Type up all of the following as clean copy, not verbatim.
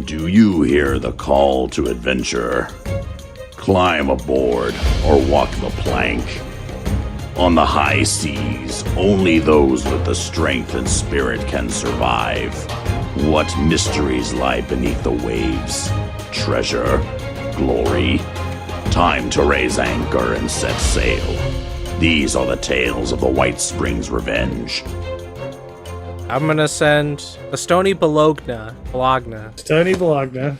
Do you hear the call to adventure? Climb aboard or walk the plank. On the high seas, only those with the strength and spirit can survive. What mysteries lie beneath the waves? Treasure? Glory? Time to raise anchor and set sail. These are the tales of the White Springs Revenge. I'm gonna send a Stony Bologna,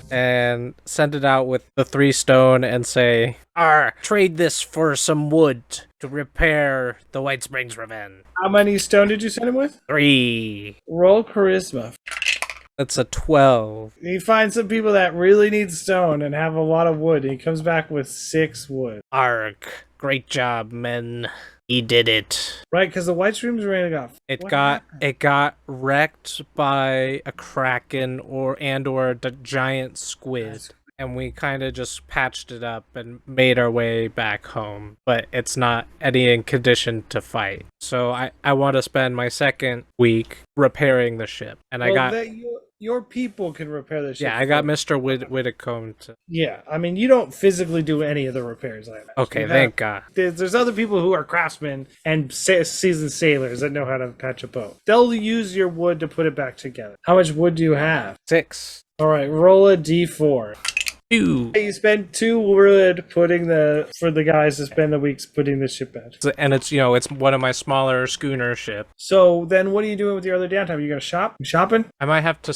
and send it out with the 3 stone and say, trade this for some wood to repair the White Springs Revenge. How many stone did you send him with? 3. Roll charisma. That's a 12. He finds some people that really need stone and have a lot of wood. He comes back with 6 wood. Ark. Great job, men. He did it. Right, because the White Springs really It got wrecked by a kraken or the giant squid. And we kind of just patched it up and made our way back home. But it's not in condition to fight. So I want to spend my second week repairing the ship. And your people can repair the ship. Yeah, I got Mr. Whitcomb to... Yeah, I mean, you don't physically do any of the repairs. Okay, thank God. There's other people who are craftsmen and seasoned sailors that know how to patch a boat. They'll use your wood to put it back together. How much wood do you have? 6. All right, roll a d4. 2. You spend 2 wood for the guys to spend the weeks putting the ship back. And it's one of my smaller schooner ships. So then what are you doing with your other downtime? You gonna shop? You shopping? I might have to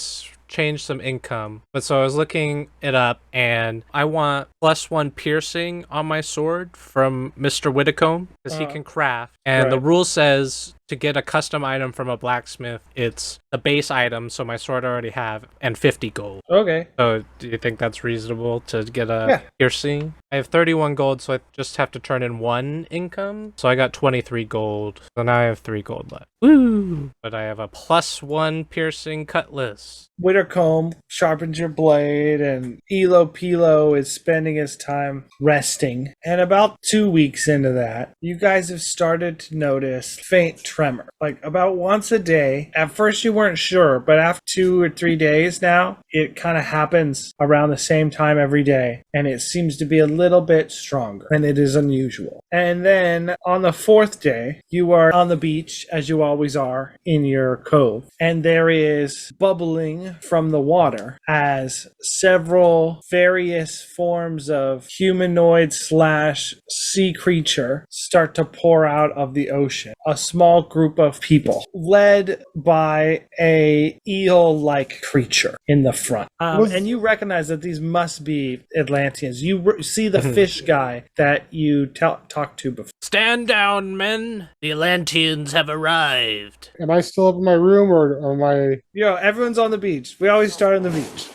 change some income. But so I was looking it up, and I want +1 piercing on my sword from Mr. Whitcomb, because he can craft. And the rule says to get a custom item from a blacksmith, it's the base item, so my sword I already have, and 50 gold. Okay. So do you think that's reasonable to get a piercing? I have 31 gold, so I just have to turn in 1 income. So I got 23 gold. So now I have 3 gold left. Woo! But I have a +1 piercing cutlass. Whitcomb sharpens your blade, and Peelo is spending his time resting. And about 2 weeks into that, you guys have started to notice faint tremor. Like about once a day. At first you weren't sure, but after 2 or 3 days now, it kind of happens around the same time every day. And it seems to be a little bit stronger, and it is unusual. And then on the 4th day, you are on the beach, as you always are, in your cove. And there is bubbling from the water as several various forms of humanoid / sea creature start to pour out of the ocean. A small group of people led by a eel-like creature in the front. And you recognize that these must be Atlanteans. You see the fish guy that you talked to before. Stand down, men. The Atlanteans have arrived. Am I still up in my room, or am I... Everyone's on the beach. We always start on the beach.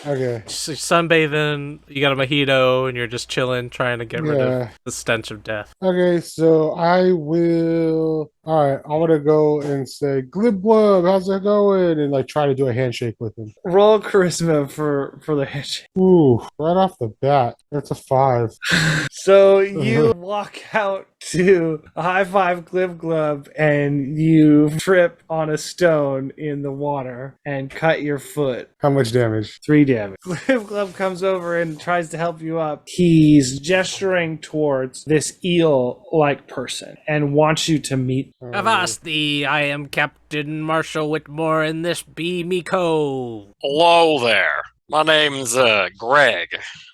Okay. Sunbathing, you got a mojito, and you're just chilling, trying to get rid of the stench of death. Okay, so I will... Alright, I'm gonna go and say, Glib Blub, how's it going? And try to do a handshake with him. Roll charisma for the handshake. Ooh, right off the bat. That's a 5. So you walk out to a high five Glib Glub, and you trip on a stone in the water and cut your foot. How much damage? 3 damage. Glib Glub comes over and tries to help you up. He's gesturing towards this eel-like person and wants you to meet. Avast thee, I am Captain Marshall Whitmore, and this be me cove. Hello there. My name's Greg.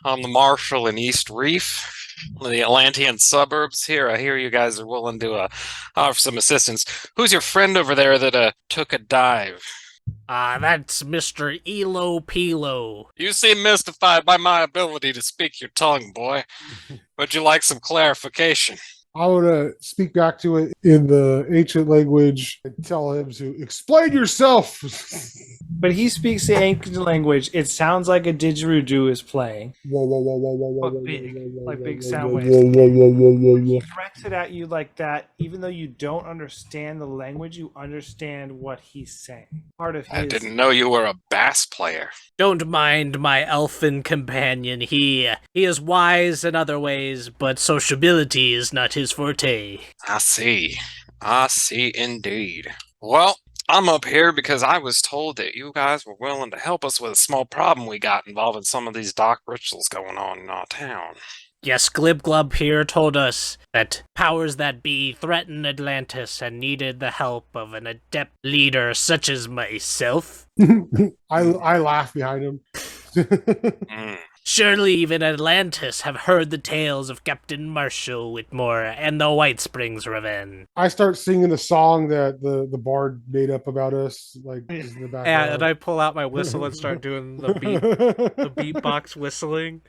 I'm the marshal in East Reef, one of the Atlantean suburbs here. I hear you guys are willing to offer some assistance. Who's your friend over there that took a dive? That's Mr. Peelo. You seem mystified by my ability to speak your tongue, boy. Would you like some clarification? I want to speak back to it in the ancient language and tell him to explain yourself. But he speaks the ancient language. It sounds like a didgeridoo is playing. But big, like big sound waves. He directs it at you like that. Even though you don't understand the language, you understand what he's saying. Part of his... I didn't know you were a bass player. Don't mind my elfin companion. He is wise in other ways, but sociability is not his forte. I see indeed. Well, I'm up here because I was told that you guys were willing to help us with a small problem we got involving some of these dark rituals going on in our town. Yes, Glibglub here told us that powers that be threatened Atlantis and needed the help of an adept leader such as myself. I laugh behind him. Mm. Surely even Atlantis have heard the tales of Captain Marshall Whitmore and the White Springs Revenge. I start singing a song that the bard made up about us, like just in the background. And I pull out my whistle and start doing the beatbox whistling.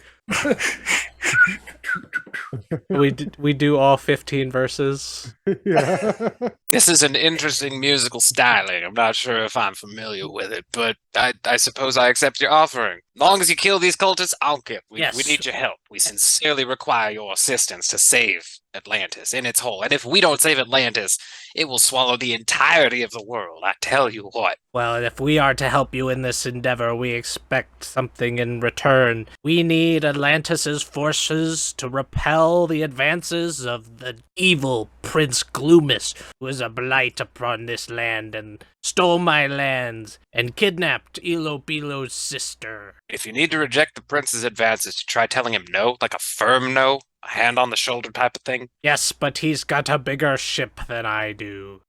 we do all 15 verses. Yeah. This is an interesting musical styling. I'm not sure if I'm familiar with it, but I suppose I accept your offering. As long as you kill these cultists, I'll give. We need your help. We sincerely require your assistance to save Atlantis in its whole. And if we don't save Atlantis, it will swallow the entirety of the world. I tell you what. Well, if we are to help you in this endeavor, we expect something in return. We need Atlantis's forces to repel the advances of the evil Prince Gloomus, who is a blight upon this land and stole my lands and kidnapped Peelo's sister. If you need to reject the prince's advances, to try telling him no, like a firm no, a hand on the shoulder type of thing. Yes, but he's got a bigger ship than I do.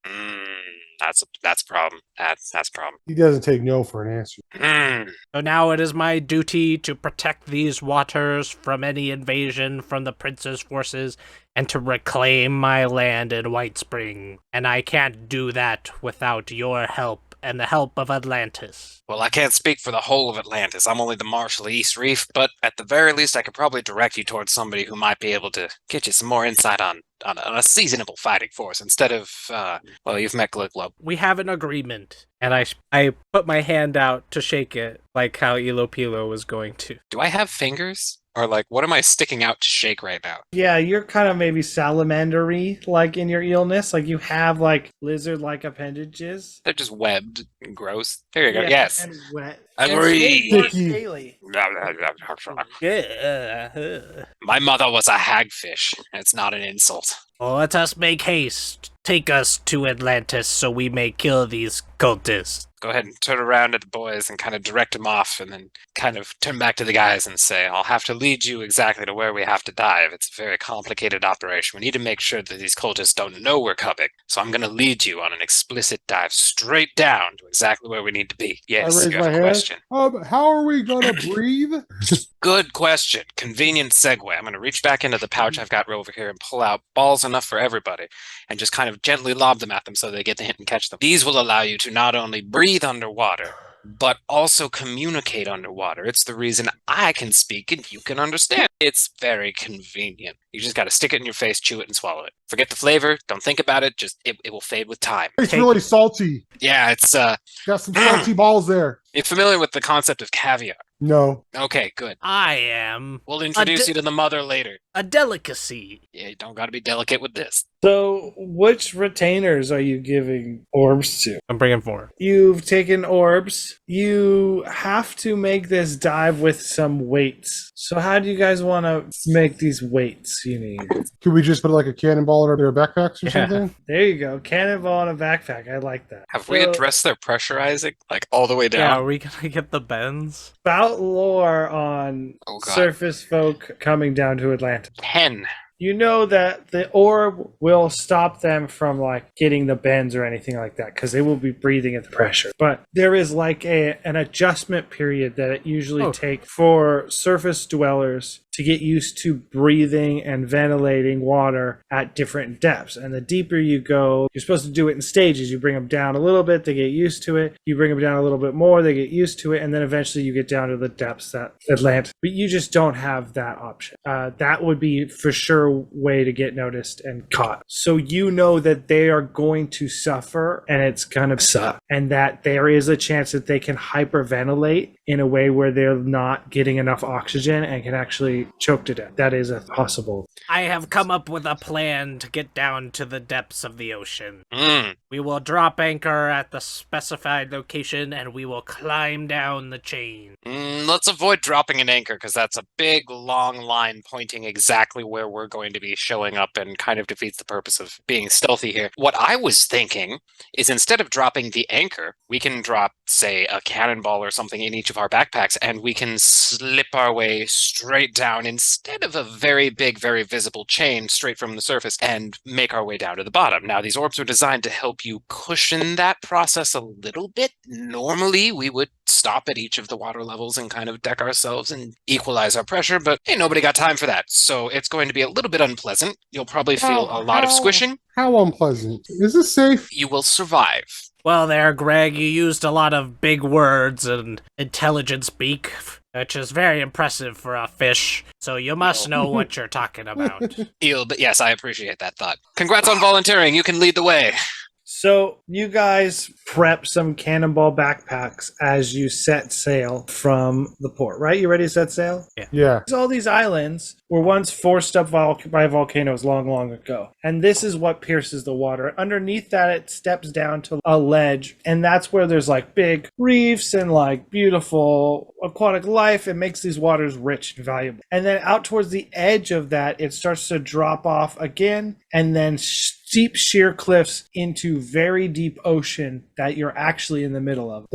That's a problem. That's a problem. He doesn't take no for an answer. So now it is my duty to protect these waters from any invasion from the prince's forces and to reclaim my land in White Spring. And I can't do that without your help and the help of Atlantis. Well, I can't speak for the whole of Atlantis. I'm only the Marshal of East Reef, but at the very least, I could probably direct you towards somebody who might be able to get you some more insight on a seasonable fighting force instead of, well, you've met Glibglub. We have an agreement, and I put my hand out to shake it, like how Peelo was going to. Do I have fingers? Or, like, what am I sticking out to shake right now? Yeah, you're kind of maybe salamander-y, like in your eelness. Like you have like lizard-like appendages. They're just webbed and gross. There you go. Yeah, Yes. and wet. Agree. And Sticky. scaly. My mother was a hagfish. It's not an insult. Well, let us make haste. Take us to Atlantis so we may kill these cultists. Go ahead and turn around at the boys and kind of direct them off, and then kind of turn back to the guys and say, I'll have to lead you exactly to where we have to dive. It's a very complicated operation. We need to make sure that these cultists don't know we're coming. So I'm going to lead you on an explicit dive straight down to exactly where we need to be. I Yes, raise you my have a hand. question. How are we gonna breathe? Good question. Convenient segue. I'm going to reach back into the pouch I've got over here and pull out balls enough for everybody and just kind of gently lob them at them so they get to hit and catch them. These will allow you to not only breathe underwater, but also communicate underwater. It's the reason I can speak and you can understand. It's very convenient. You just got to stick it in your face, chew it, and swallow it. Forget the flavor. Don't think about it. Just it will fade with time. It's really salty. Yeah, it's Got some salty balls there. you're familiar with the concept of caviar. No. Okay, good. I am We'll introduce you to the mother later. a delicacy. Yeah, you don't got to be delicate with this. So, which retainers are you giving orbs to? I'm bringing 4. You've taken orbs. You have to make this dive with some weights. So, how do you guys want to make these weights you need? Could we just put like a cannonball in our backpacks or Yeah. something? There you go. Cannonball in a backpack. I like that. Have we So, addressed their pressurizing, like all the way Yeah, down? are we gonna get the bends? About lore on Oh, God. surface folk coming down to Atlantis. 10. You know that the orb will stop them from like getting the bends or anything like that because they will be breathing at the pressure. But there is like an adjustment period that it usually takes for surface dwellers to get used to breathing and ventilating water at different depths. And the deeper you go, you're supposed to do it in stages. You bring them down a little bit, they get used to it. You bring them down a little bit more, they get used to it. And then eventually you get down to the depths that Atlantis. But you just don't have that option. That would be for sure way to get noticed and caught. So you know that they are going to suffer and it's going to suck. And that there is a chance that they can hyperventilate in a way where they're not getting enough oxygen and can actually choke to death. That is a possible. I have come up with a plan to get down to the depths of the ocean. Mm. We will drop anchor at the specified location and we will climb down the chain. Let's avoid dropping an anchor because that's a big, long line pointing exactly where we're going to be showing up and kind of defeats the purpose of being stealthy here. What I was thinking is instead of dropping the anchor, we can drop, say, a cannonball or something in each of our backpacks and we can slip our way straight down instead of a very big, very visible chain straight from the surface and make our way down to the bottom. Now, these orbs are designed to help you cushion that process a little bit. Normally, we would stop at each of the water levels and kind of deck ourselves and equalize our pressure, but ain't nobody got time for that. So it's going to be a little bit unpleasant. You'll probably feel a lot of squishing. How unpleasant? Is this safe? You will survive. Well there, Greg, you used a lot of big words and intelligent speak, which is very impressive for a fish, so you must know what you're talking about. Eel, but yes, I appreciate that thought. Congrats on volunteering. You can lead the way. So you guys prep some cannonball backpacks as you set sail from the port, right? You ready to set sail? Yeah. All these islands were once forced up by volcanoes long, long ago. And this is what pierces the water. Underneath that, it steps down to a ledge. And that's where there's like big reefs and like beautiful aquatic life. It makes these waters rich and valuable. And then out towards the edge of that, it starts to drop off again. And then steep sheer cliffs into very deep ocean that you're actually in the middle of.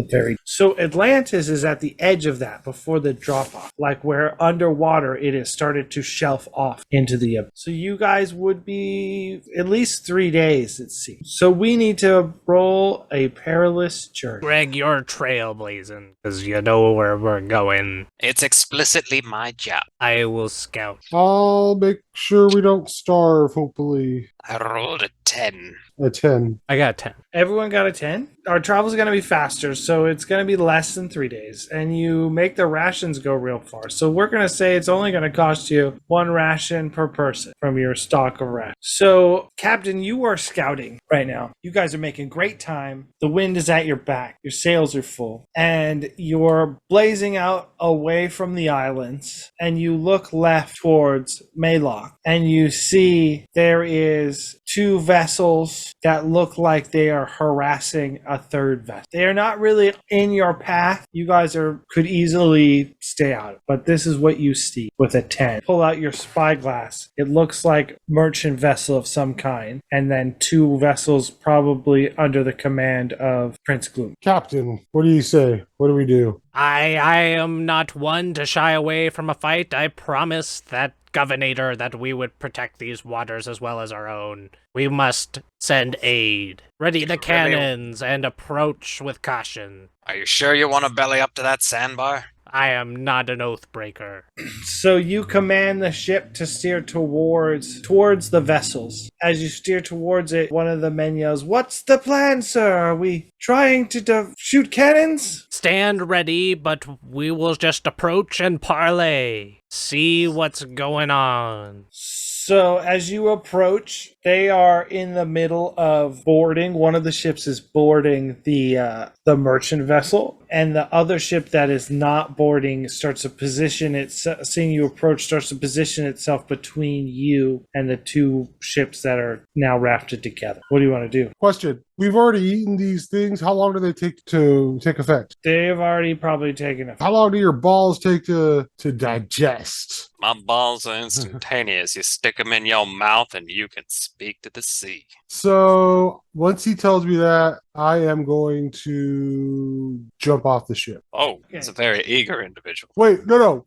So Atlantis is at the edge of that before the drop off, like where underwater it has started to shelf off into the abyss. So you guys would be at least 3 days at sea. So we need to roll a perilous journey. Greg, you're trailblazing, because you know where we're going. It's explicitly my job. I will scout. I'll make sure we don't starve, hopefully. I rolled a 10. A 10. I got 10. Everyone got a 10? Our travel's going to be faster, so it's going to be less than 3 days. And you make the rations go real far. So we're going to say it's only going to cost you 1 ration per person from your stock of rations. So, Captain, you are scouting right now. You guys are making great time. The wind is at your back. Your sails are full. And you're blazing out away from the islands. And you look left towards Maylock. And you see there is 2 vessels that look like they are harassing a 3rd vessel. They are not really in your path. You guys could easily stay out. But this is what you see with a 10. Pull out your spyglass. It looks like merchant vessel of some kind. And then 2 vessels probably under the command of Prince Gloom. Captain, what do you say? What do we do? I am not one to shy away from a fight. I promise that Governator that we would protect these waters as well as our own. We must send aid. Ready the cannons and approach with caution. Are you sure you want to belly up to that sandbar? I am not an oath breaker. So you command the ship to steer towards the vessels. As you steer towards it, one of the men yells, "What's the plan, sir? Are we trying to shoot cannons?" Stand ready, but we will just approach and parley. See what's going on. So as you approach, they are in the middle of boarding. One of the ships is boarding the merchant vessel, and the other ship that is not boarding starts to position itself. Seeing you approach, starts to position itself between you and the 2 ships that are now rafted together. What do you want to do? Question. We've already eaten these things. How long do they take to take effect? They've already probably taken a. How long do your balls take to digest? My balls are instantaneous. You stick them in your mouth and you can speak to the sea. So once he tells me that, I am going to jump off the ship. Oh, he's a very eager individual. Wait, no. I want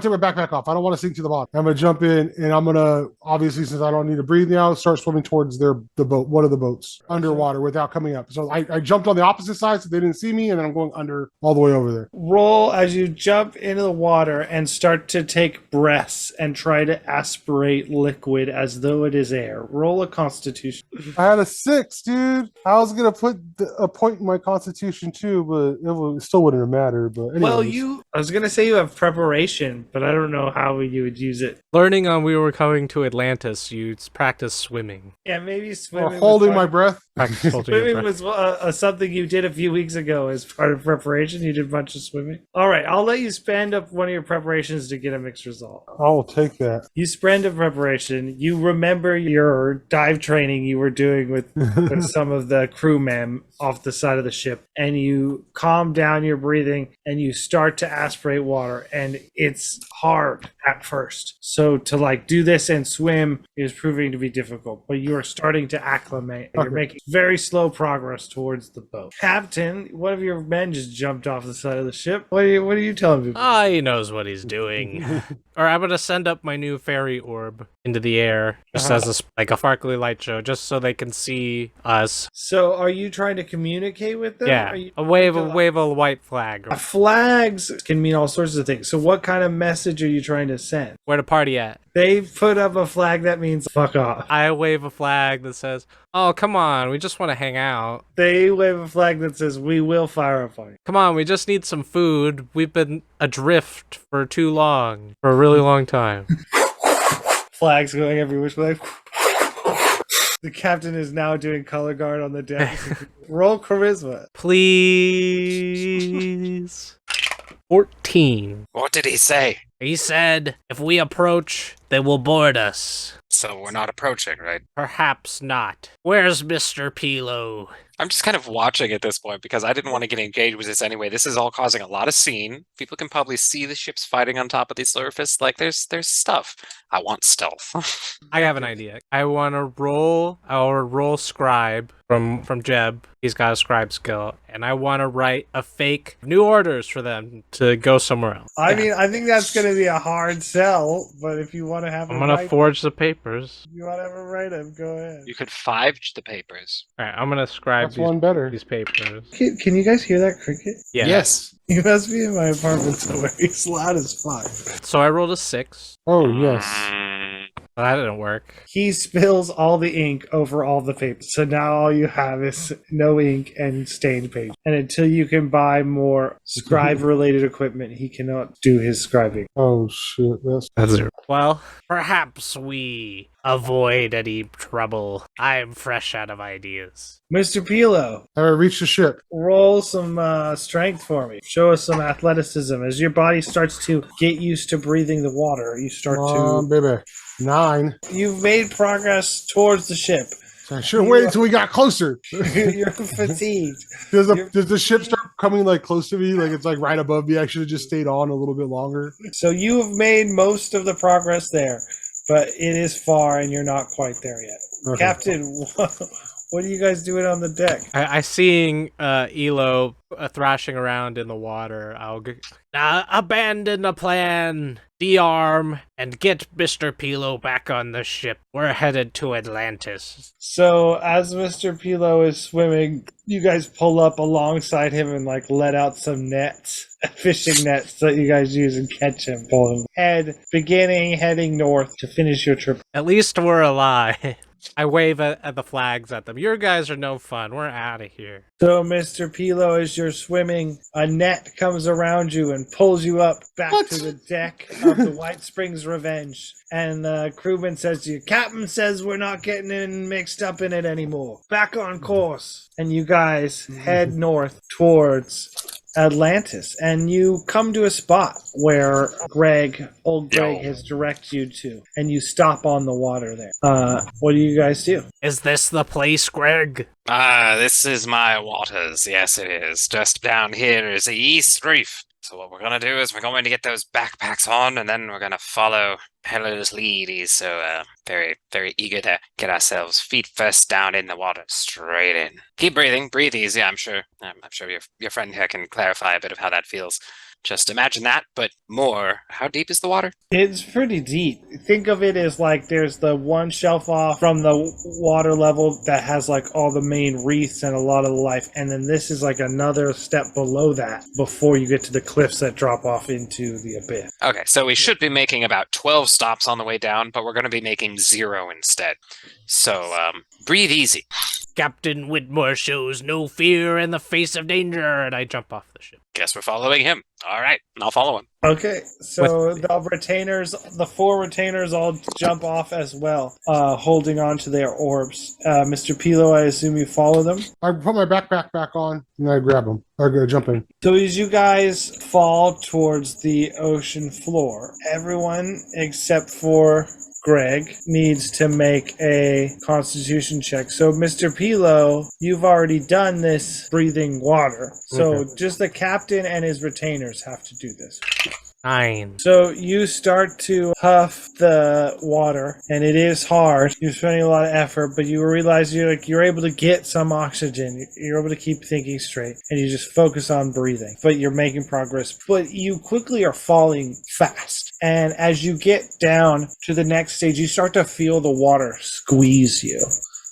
to take my backpack off. I don't want to sink to the bottom. I'm going to jump in, and I'm going to, obviously, since I don't need to breathe now, start swimming towards the boat, one of the boats, underwater without coming up. So I jumped on the opposite side so they didn't see me, and then I'm going under all the way over there. Roll as you jump into the water and start to take breaths and try to aspirate liquid as though it is air. Roll a constitution. I had a 6, dude. I was going to put a point in my constitution too, but it still wouldn't have mattered. But anyways. Well, I was gonna say you have preparation, but I don't know how you would use it. Learning on we were coming to Atlantis, you practice swimming. Yeah, maybe or swimming. holding my breath. Practice holding your Swimming breath. was something you did a few weeks ago as part of preparation. You did a bunch of swimming. All right, I'll let you spend up one of your preparations to get a mixed result. I'll take that. You spend a preparation. You remember your dive training you were doing with some of the crewmen off the side of the ship, and you calm down your breathing and you start to aspirate water, and it's hard at first. So to like do this and swim is proving to be difficult, but you are starting to acclimate. You're Okay. making very slow progress towards the boat. Captain, one of your men just jumped off the side of the ship. What are you telling people? Ah, he knows what he's doing. Or I'm gonna send up my new fairy orb into the air, just as like a sparkly light show, just so they can see us. So are you trying to communicate with them? Yeah, Are you a wave trying a to, white flag. Flags can mean all sorts of things. So what kind of message are you trying to send? Where the party at? They put up a flag that means fuck off. I wave a flag that says, "Oh, come on, we just want to hang out. They wave a flag that says we will fire up on you. Come on, we just need some food. We've been adrift for too long, for a really long time." Flags going every which way. The captain is now doing color guard on the deck. Roll charisma. Please. 14. What did he say? He said, if we approach, they will board us. So we're not approaching, right? Perhaps not. Where's Mr. Peelo? I'm just kind of watching at this point because I didn't want to get engaged with this anyway. This is all causing a lot of scene. People can probably see the ships fighting on top of the surface. Like there's stuff. I want stealth. I have an idea. I want to roll scribe from Jeb. He's got a scribe skill, and I want to write a fake new orders for them to go somewhere else. I mean, I think that's going to be a hard sell, but if you want to have I'm him gonna write, forge the papers. if you want to have him write him, go ahead. You could 5G the papers. All right, I'm gonna scribe That's one better. these papers. Can you guys hear that cricket? Yeah. Yes. You must be in my apartment somewhere. He's loud as fuck. So I rolled a 6, Oh yes. but that didn't work. He spills all the ink over all the paper. So now all you have is no ink and stained paper. And until you can buy more scribe-related equipment, he cannot do his scribing. Oh shit. That's 0. Well, perhaps we avoid any trouble. I'm fresh out of ideas. Mr. Peelo, I reached the ship. roll some strength for me. Show us some athleticism. As your body starts to get used to breathing the water, you start Come on, baby. 9. You've made progress towards the ship. I should have waited until we got closer. You're fatigued. Does the ship start coming like close to me? Like it's like right above me. I should have just stayed on a little bit longer. So you have made most of the progress there, but it is far and you're not quite there yet. Okay. Captain, what are you guys doing on the deck? I seeing Elo thrashing around in the water. Now abandon the plan, de-arm, and get Mr. Peelo back on the ship. We're headed to Atlantis. So as Mr. Peelo is swimming, you guys pull up alongside him and like let out some nets, fishing nets that you guys use and catch him. Pull him heading north to finish your trip. At least we're alive. I wave at the flags at them. Your guys are no fun. We're out of here. So, Mr. Peelo, as you're swimming, a net comes around you and pulls you up back to the deck of the White Springs Revenge. And the crewman says to you, Captain says we're not getting in mixed up in it anymore. Back on course. And you guys head north towards Atlantis. And you come to a spot where old Greg has directed you to. And you stop on the water there. What do you guys do? Is this the place, Greg? This is my waters. Yes, it is. Just down here is the East Reef. So what we're going to do is we're going to get those backpacks on, and then we're going to follow Peelo's lead. He's so very, very eager to get ourselves feet first down in the water, straight in. Keep breathing. Breathe easy, I'm sure. I'm sure your friend here can clarify a bit of how that feels. Just imagine that, but more. How deep is the water? It's pretty deep. Think of it as like there's the one shelf off from the water level that has like all the main reefs and a lot of the life. And then this is like another step below that before you get to the cliffs that drop off into the abyss. Okay, so we should be making about 12 stops on the way down, but we're going to be making 0 instead. So breathe easy. Captain Whitmore shows no fear in the face of danger, and I jump off the ship. Guess we're following him. All right, I'll follow him. Okay, so the 4 retainers all jump off as well, holding on to their orbs. Mr. Peelo, I assume you follow them? I put my backpack back on and I grab them. I go jump in. So as you guys fall towards the ocean floor, everyone except for Greg needs to make a constitution check. So Mr. Peelo, you've already done this breathing water. So just the captain and his retainers have to do this. 9. So you start to huff the water, and it is hard. You're spending a lot of effort, but you realize you're able to get some oxygen. You're able to keep thinking straight, and you just focus on breathing. But you're making progress. But you quickly are falling fast. And as you get down to the next stage, you start to feel the water squeeze you.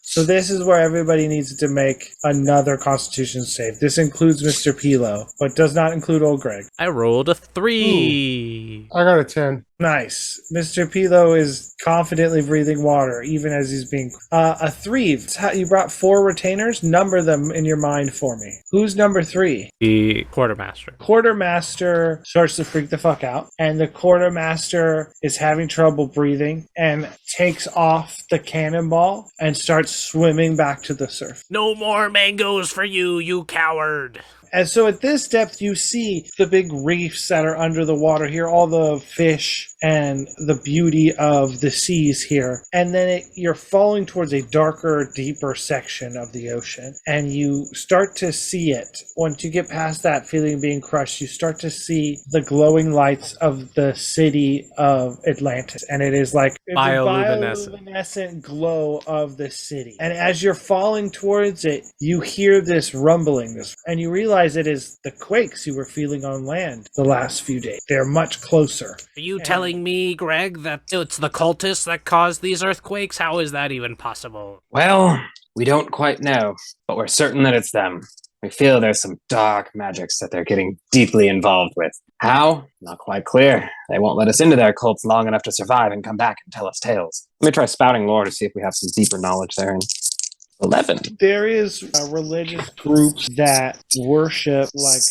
So this is where everybody needs to make another Constitution save. This includes Mr. Peelo, but does not include old Greg. I rolled a 3. I got a 10. Nice. Mr. Peelo is confidently breathing water, even as he's being... a 3. You brought 4 retainers? Number them in your mind for me. Who's number 3? The quartermaster. Quartermaster starts to freak the fuck out, and the quartermaster is having trouble breathing and takes off the cannonball and starts swimming back to the surf. No more mangoes for you, you coward. And so at this depth, you see the big reefs that are under the water here, all the fish and the beauty of the seas here. And then you're falling towards a darker, deeper section of the ocean. And you start to see it. Once you get past that feeling of being crushed, you start to see the glowing lights of the city of Atlantis. And it is like it's Bioluminescent. a bioluminescent glow of the city. And as you're falling towards it, you hear this rumbling, and you realize it is the quakes you were feeling on land the last few days. They're much closer. Are you telling me, Greg, that it's the cultists that caused these earthquakes? How is that even possible? Well, we don't quite know, but we're certain that it's them. We feel there's some dark magics that they're getting deeply involved with. How? Not quite clear. They won't let us into their cults long enough to survive and come back and tell us tales. Let me try spouting lore to see if we have some deeper knowledge there. 11. There is a religious group that worship like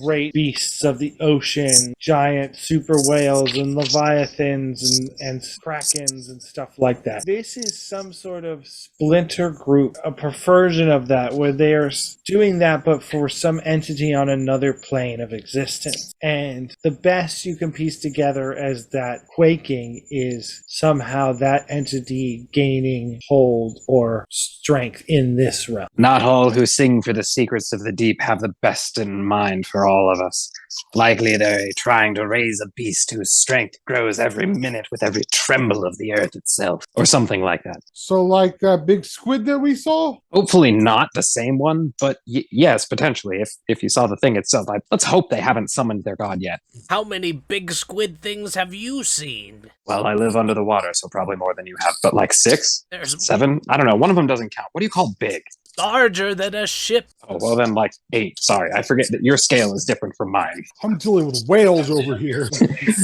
great beasts of the ocean, giant super whales and leviathans and krakens and stuff like that. This is some sort of splinter group, a perversion of that, where they are doing that but for some entity on another plane of existence. And the best you can piece together as that quaking is somehow that entity gaining hold or strength in this realm. Not all who sing for the secrets of the deep have the best in mind for all of us. Likely they're trying to raise a beast whose strength grows every minute with every tremble of the earth itself, or something like that. So like that big squid that we saw? Hopefully not the same one, but yes, potentially. If you saw the thing itself, let's hope they haven't summoned their god yet. How many big squid things have you seen? Well, I live under the water, so probably more than you have, but like 6? There's 7? I don't know. One of them doesn't count. What do you call big? larger than a ship. Oh, well then like 8. Sorry, I forget that your scale is different from mine. I'm dealing with whales over here.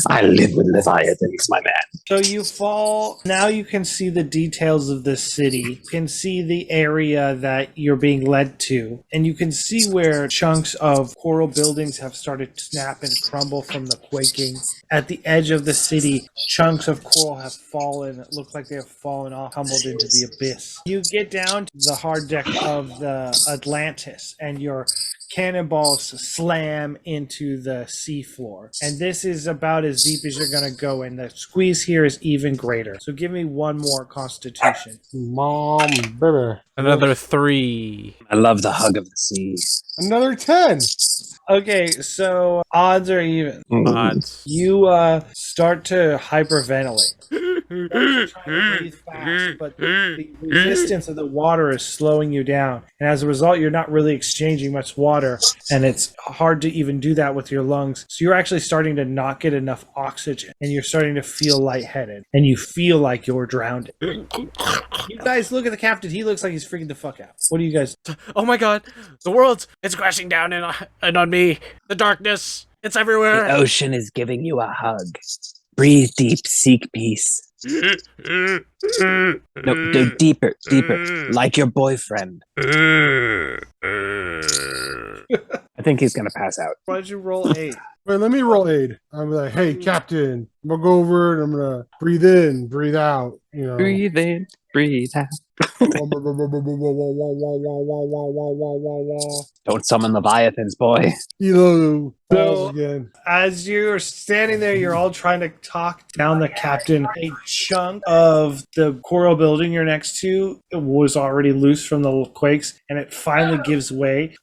I live with Leviathans, my man. So you fall, now you can see the details of the city. You can see the area that you're being led to. And you can see where chunks of coral buildings have started to snap and crumble from the quaking. At the edge of the city, chunks of coral have fallen. It looks like they have fallen off, tumbled into the abyss. You get down to the hard deck of the Atlantis, and your cannonballs slam into the seafloor. And this is about as deep as you're going to go, and the squeeze here is even greater. So give me one more constitution. Mom, baby. Another 3. I love the hug of the sea. Another 10. Okay, so odds are even. Odds. You start to hyperventilate. You're trying to breathe fast, but the resistance of the water is slowing you down. And as a result, you're not really exchanging much water, and it's hard to even do that with your lungs. So you're actually starting to not get enough oxygen, and you're starting to feel lightheaded, and you feel like you're drowned. You guys look at the captain. He looks like he's freaking the fuck out. What do you guys... Oh my god, the world, it's crashing down and on me. The darkness, it's everywhere. The ocean is giving you a hug. Breathe deep, seek peace. No, deeper, like your boyfriend. I think he's gonna pass out. Why'd you roll 8? Wait, let me roll aid. I'm like, hey, Captain, I'm gonna go over and I'm gonna breathe in, breathe out. You know, Breathe in, breathe out. Don't summon Leviathans, boy. Elo falls So- again. As you're standing there, you're all trying to talk down the captain. A chunk of the coral building you're next to was already loose from the quakes, and it finally gives way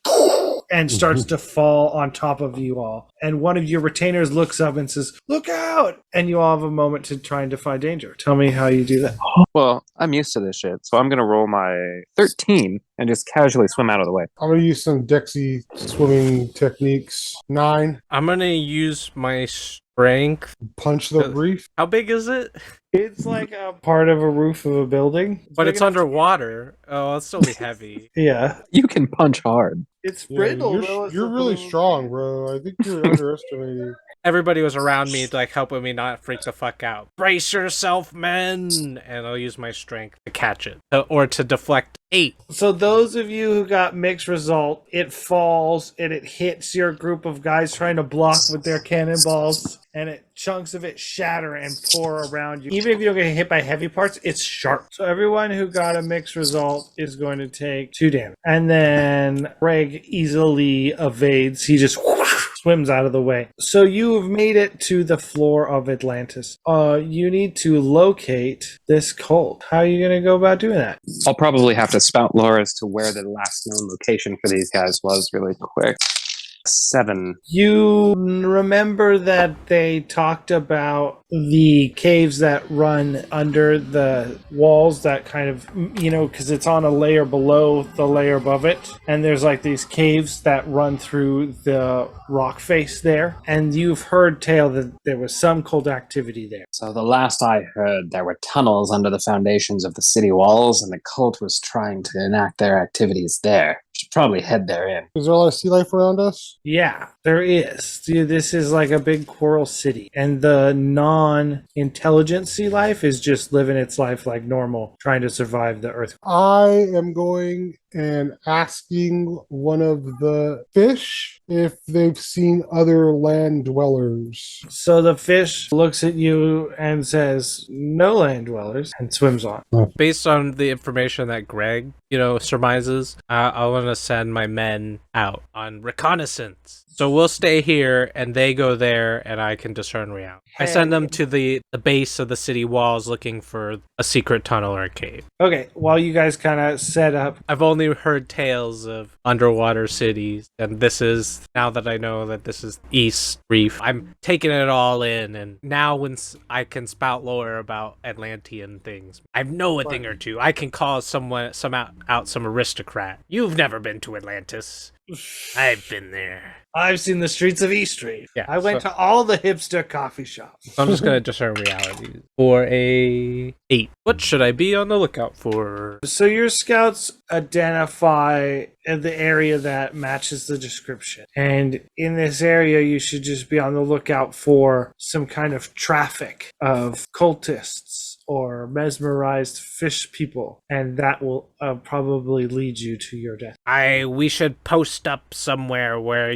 and starts to fall on top of you all. And one of your retainers looks up and says, "Look out!" And you all have a moment to try and defy danger. Tell me how you do that. Well, I'm used to this shit, so I'm gonna roll my 13 and just casually swim out of the way. I'm gonna use some Dexy swimming techniques. 9, I'm gonna use my strength. punch the reef. How big is it? It's like a part of a roof of a building. But big it's enough- underwater. Oh, it'll still be heavy. Yeah. You can punch hard. It's Yeah, brittle. though. It's you're a really blue- strong, bro. I think you're underestimating. Everybody was around me, like helping me not freak the fuck out. Brace yourself, men! And I'll use my strength to catch it, or to deflect 8. So those of you who got mixed result, it falls and it hits your group of guys trying to block with their cannonballs, and chunks of it shatter and pour around you. Even if you don't get hit by heavy parts, it's sharp. So everyone who got a mixed result is going to take 2 damage. And then Greg easily evades. He just swims out of the way. So you have made it to the floor of Atlantis. You need to locate this cult. How are you going to go about doing that? I'll probably have to spout lore as to where the last known location for these guys was really quick. 7. You remember that they talked about the caves that run under the walls that kind of, because it's on a layer below the layer above it. And there's like these caves that run through the rock face there. And you've heard tale that there was some cult activity there. So the last I heard, there were tunnels under the foundations of the city walls, and the cult was trying to enact their activities there. Should probably head there in. Is there a lot of sea life around us? Yeah, there is. Dude, this is like a big coral city. And the non-intelligent sea life is just living its life like normal, trying to survive the earth. I am going and asking one of the fish if they've seen other land dwellers. So the fish looks at you and says, "No land dwellers," and swims on. Based on the information that Greg, surmises, I want to send my men out on reconnaissance. So we'll stay here, and they go there, and I can discern reality. I send them to the base of the city walls looking for a secret tunnel or a cave. Okay, while you guys kind of set up, I've only heard tales of underwater cities, and this is, now that I know that this is East Reef, I'm taking it all in, and now when I can spout lore about Atlantean things, I know a thing or two. I can call some aristocrat. You've never been to Atlantis. I've been there. I've seen the streets of East Reef. Yeah, I went to all the hipster coffee shops. So I'm just gonna discern reality for a 8. What should I be on the lookout for? So your scouts identify the area that matches the description. And in this area, you should just be on the lookout for some kind of traffic of cultists or mesmerized fish people. And that will probably lead you to your death. We should post up somewhere where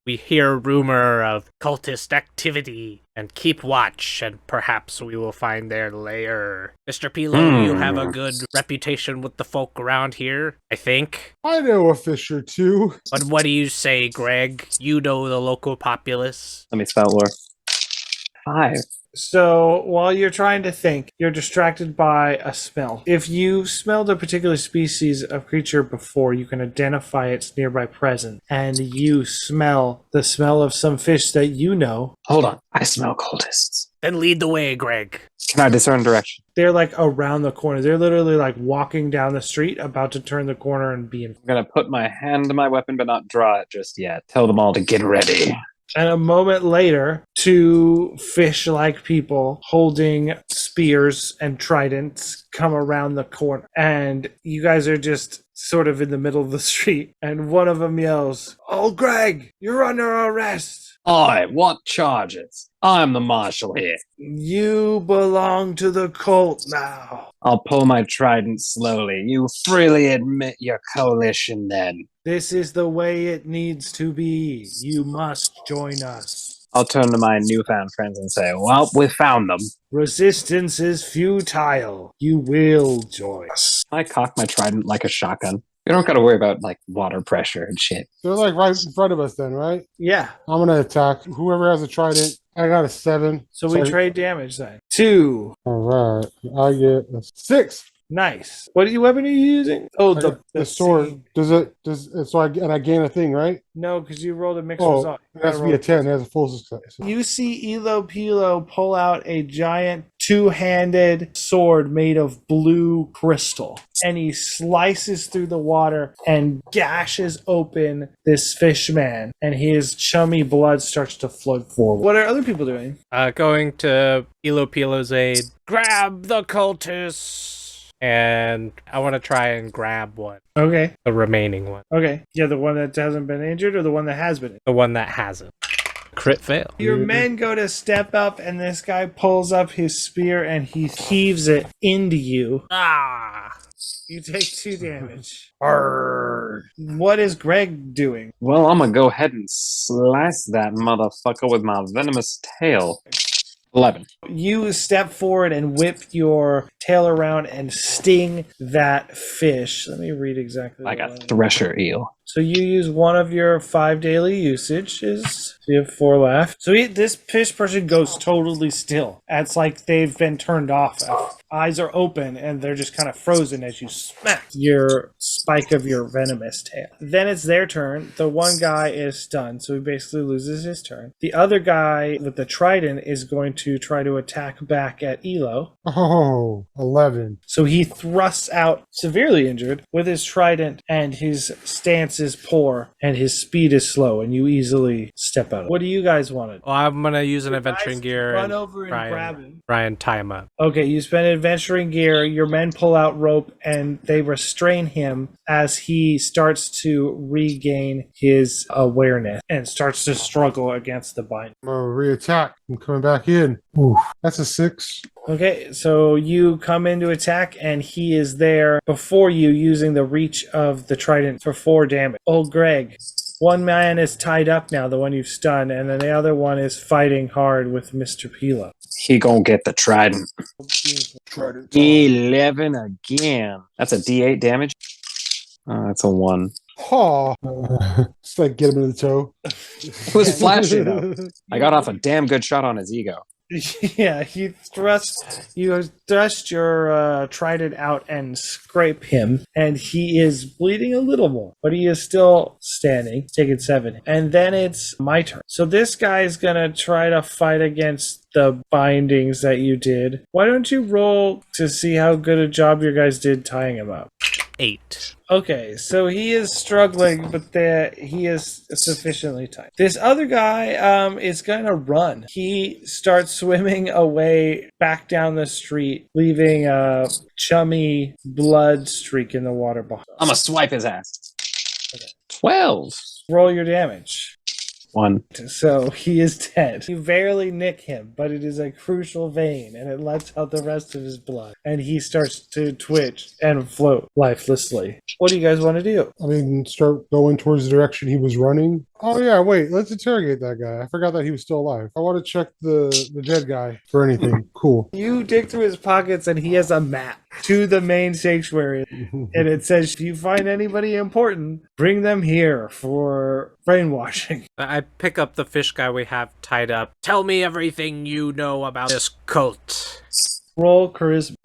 we hear rumor of cultist activity and keep watch, and perhaps we will find their lair. Mr. Peelo, you have a good reputation with the folk around here, I think. I know a fish or two. But what do you say, Greg? You know the local populace. Let me spout lore. 5. So while you're trying to think, you're distracted by a smell. If you smelled a particular species of creature before, you can identify its nearby presence. And you smell the smell of some fish that you know. Hold on. I smell cultists. Then lead the way, Greg. Can I discern direction? They're like around the corner. They're literally like walking down the street, about to turn the corner and be in. I'm gonna put my hand to my weapon but not draw it just yet. Tell them all to get ready. And a moment later, 2 fish-like people holding spears and tridents come around the corner. And you guys are just sort of in the middle of the street. And one of them yells, "Oh, Greg, you're under arrest." Oi, what charges? I'm the marshal here. You belong to the cult now. I'll pull my trident slowly. You freely admit your coalition then. This is the way it needs to be. You must join us. I'll turn to my newfound friends and say, well, we found them. Resistance is futile. You will join us. I cock my trident like a shotgun. We don't gotta worry about, like, water pressure and shit. They're like right in front of us then, right? Yeah. I'm gonna attack. Whoever has a trident. I got a 7. So we trade damage then. 2. All right. I get a 6. Nice. What weapon are you using? Oh, I got the sword. I gain a thing, right? No, because you rolled a mix Oh, result. it has to be a 10. It has a full success. You see Elo Peelo pull out a giant two-handed sword made of blue crystal, and he slices through the water and gashes open this fish man, and his chummy blood starts to flood forward. What are other people doing? Going to Elo Pilo's aid. Grab the cultists! And I want to try and grab one. Okay. The remaining one. Okay. Yeah, the one that hasn't been injured or the one that has been injured? The one that hasn't. Crit fail. Your men go to step up, and this guy pulls up his spear and he heaves it into you. Ah! You take 2 damage. Arrgh. What is Greg doing? Well, I'm gonna go ahead and slice that motherfucker with my venomous tail. 11. You step forward and whip your tail around and sting that fish. Let me read exactly. Like a thresher eel. So you use one of your 5 daily usages. So you have 4 left. So this fish person goes totally still. It's like they've been turned off. Eyes are open and they're just kind of frozen as you smack your spike of your venomous tail. Then it's their turn. The one guy is stunned, so he basically loses his turn. The other guy with the trident is going to try to attack back at Elo. Oh, 11. So he thrusts out, severely injured, with his trident, and his stance is poor, and his speed is slow, and you easily step out. What do you guys want to do? Well, I'm going to use an Your adventuring guys gear run and over and grab him. try and tie him up. Okay, you spend adventuring gear, your men pull out rope, and they restrain him as he starts to regain his awareness and starts to struggle against the bind. I'm gonna re-attack. I'm coming back in. Oof, that's a 6. Okay, so you come in to attack, and he is there before you using the reach of the trident for 4 damage. Old Greg, one man is tied up now, the one you've stunned, and then the other one is fighting hard with Mr. Peelo. He gonna get the trident. Trident. 11 again. That's a D8 damage. That's a 1. Oh, it's like get him in the toe. It was flashy though. I got off a damn good shot on his ego. Yeah, you thrust your trident out and scrape him, and he is bleeding a little more, but he is still standing, taking 7. And then it's my turn. So this guy is gonna try to fight against the bindings that you did. Why don't you roll to see how good a job your guys did tying him up? 8. Okay, so he is struggling, but he is sufficiently tight. This other guy is going to run. He starts swimming away back down the street, leaving a chummy blood streak in the water behind. I'm gonna swipe his ass. 12. Roll your damage. 1. So he is dead. You barely nick him, but it is a crucial vein, and it lets out the rest of his blood. And he starts to twitch and float lifelessly. What do you guys want to do? I mean, start going towards the direction he was running. Oh yeah, wait, let's interrogate that guy. I forgot that he was still alive. I want to check the dead guy for anything. Cool. You dig through his pockets, and he has a map to the main sanctuary. And it says, if you find anybody important, bring them here for brainwashing. I pick up the fish guy we have tied up. Tell me everything you know about this cult. Roll charisma.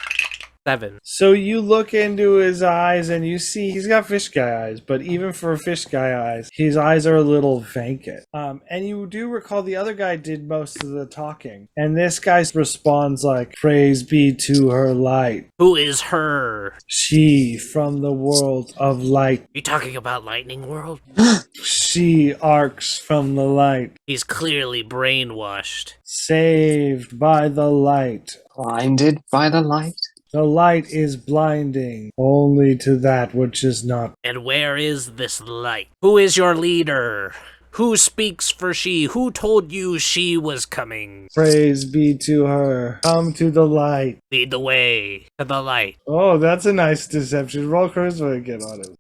7. So you look into his eyes and you see he's got fish guy eyes, but even for fish guy eyes, his eyes are a little vacant. And you do recall the other guy did most of the talking. And this guy responds like, praise be to her light. Who is her? She from the world of light. You talking about Lightning World? She arcs from the light. He's clearly brainwashed. Saved by the light. Blinded by the light? The light is blinding only to that which is not. And where is this light? Who is your leader? Who speaks for she? Who told you she was coming? Praise be to her. Come to the light. Lead the way to the light. Oh, that's a nice deception. Roll charisma again on it.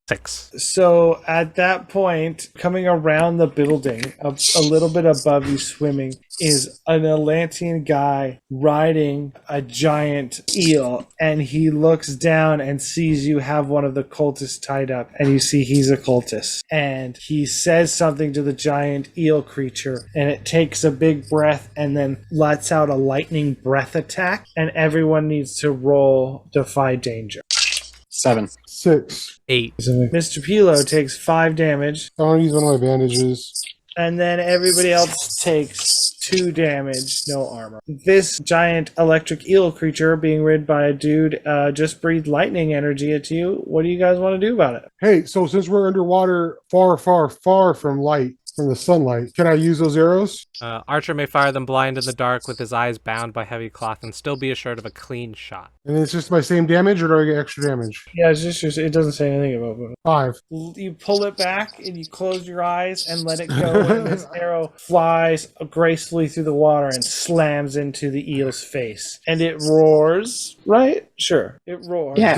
6. So at that point, coming around the building, a little bit above you swimming, is an Atlantean guy riding a giant eel. And he looks down and sees you have one of the cultists tied up. And you see he's a cultist. And he says something to the giant eel creature. And it takes a big breath and then lets out a lightning breath attack. And everyone needs to roll Defy Danger. 7. 6. 8. Mr. Peelo takes 5 damage. I want to use one of my bandages. And then everybody else takes 2 damage, no armor. This giant electric eel creature being ridden by a dude just breathed lightning energy at you. What do you guys want to do about it? Hey, so since we're underwater, far, far, far from light, from the sunlight, can I use those arrows? Archer may fire them blind in the dark with his eyes bound by heavy cloth and still be assured of a clean shot. And it's just my same damage, or do I get extra damage? Yeah, it's just it doesn't say anything about it. 5. You pull it back and you close your eyes and let it go, and this arrow flies gracefully through the water and slams into the eel's face. And it roars, right? Sure, it roars. Yeah.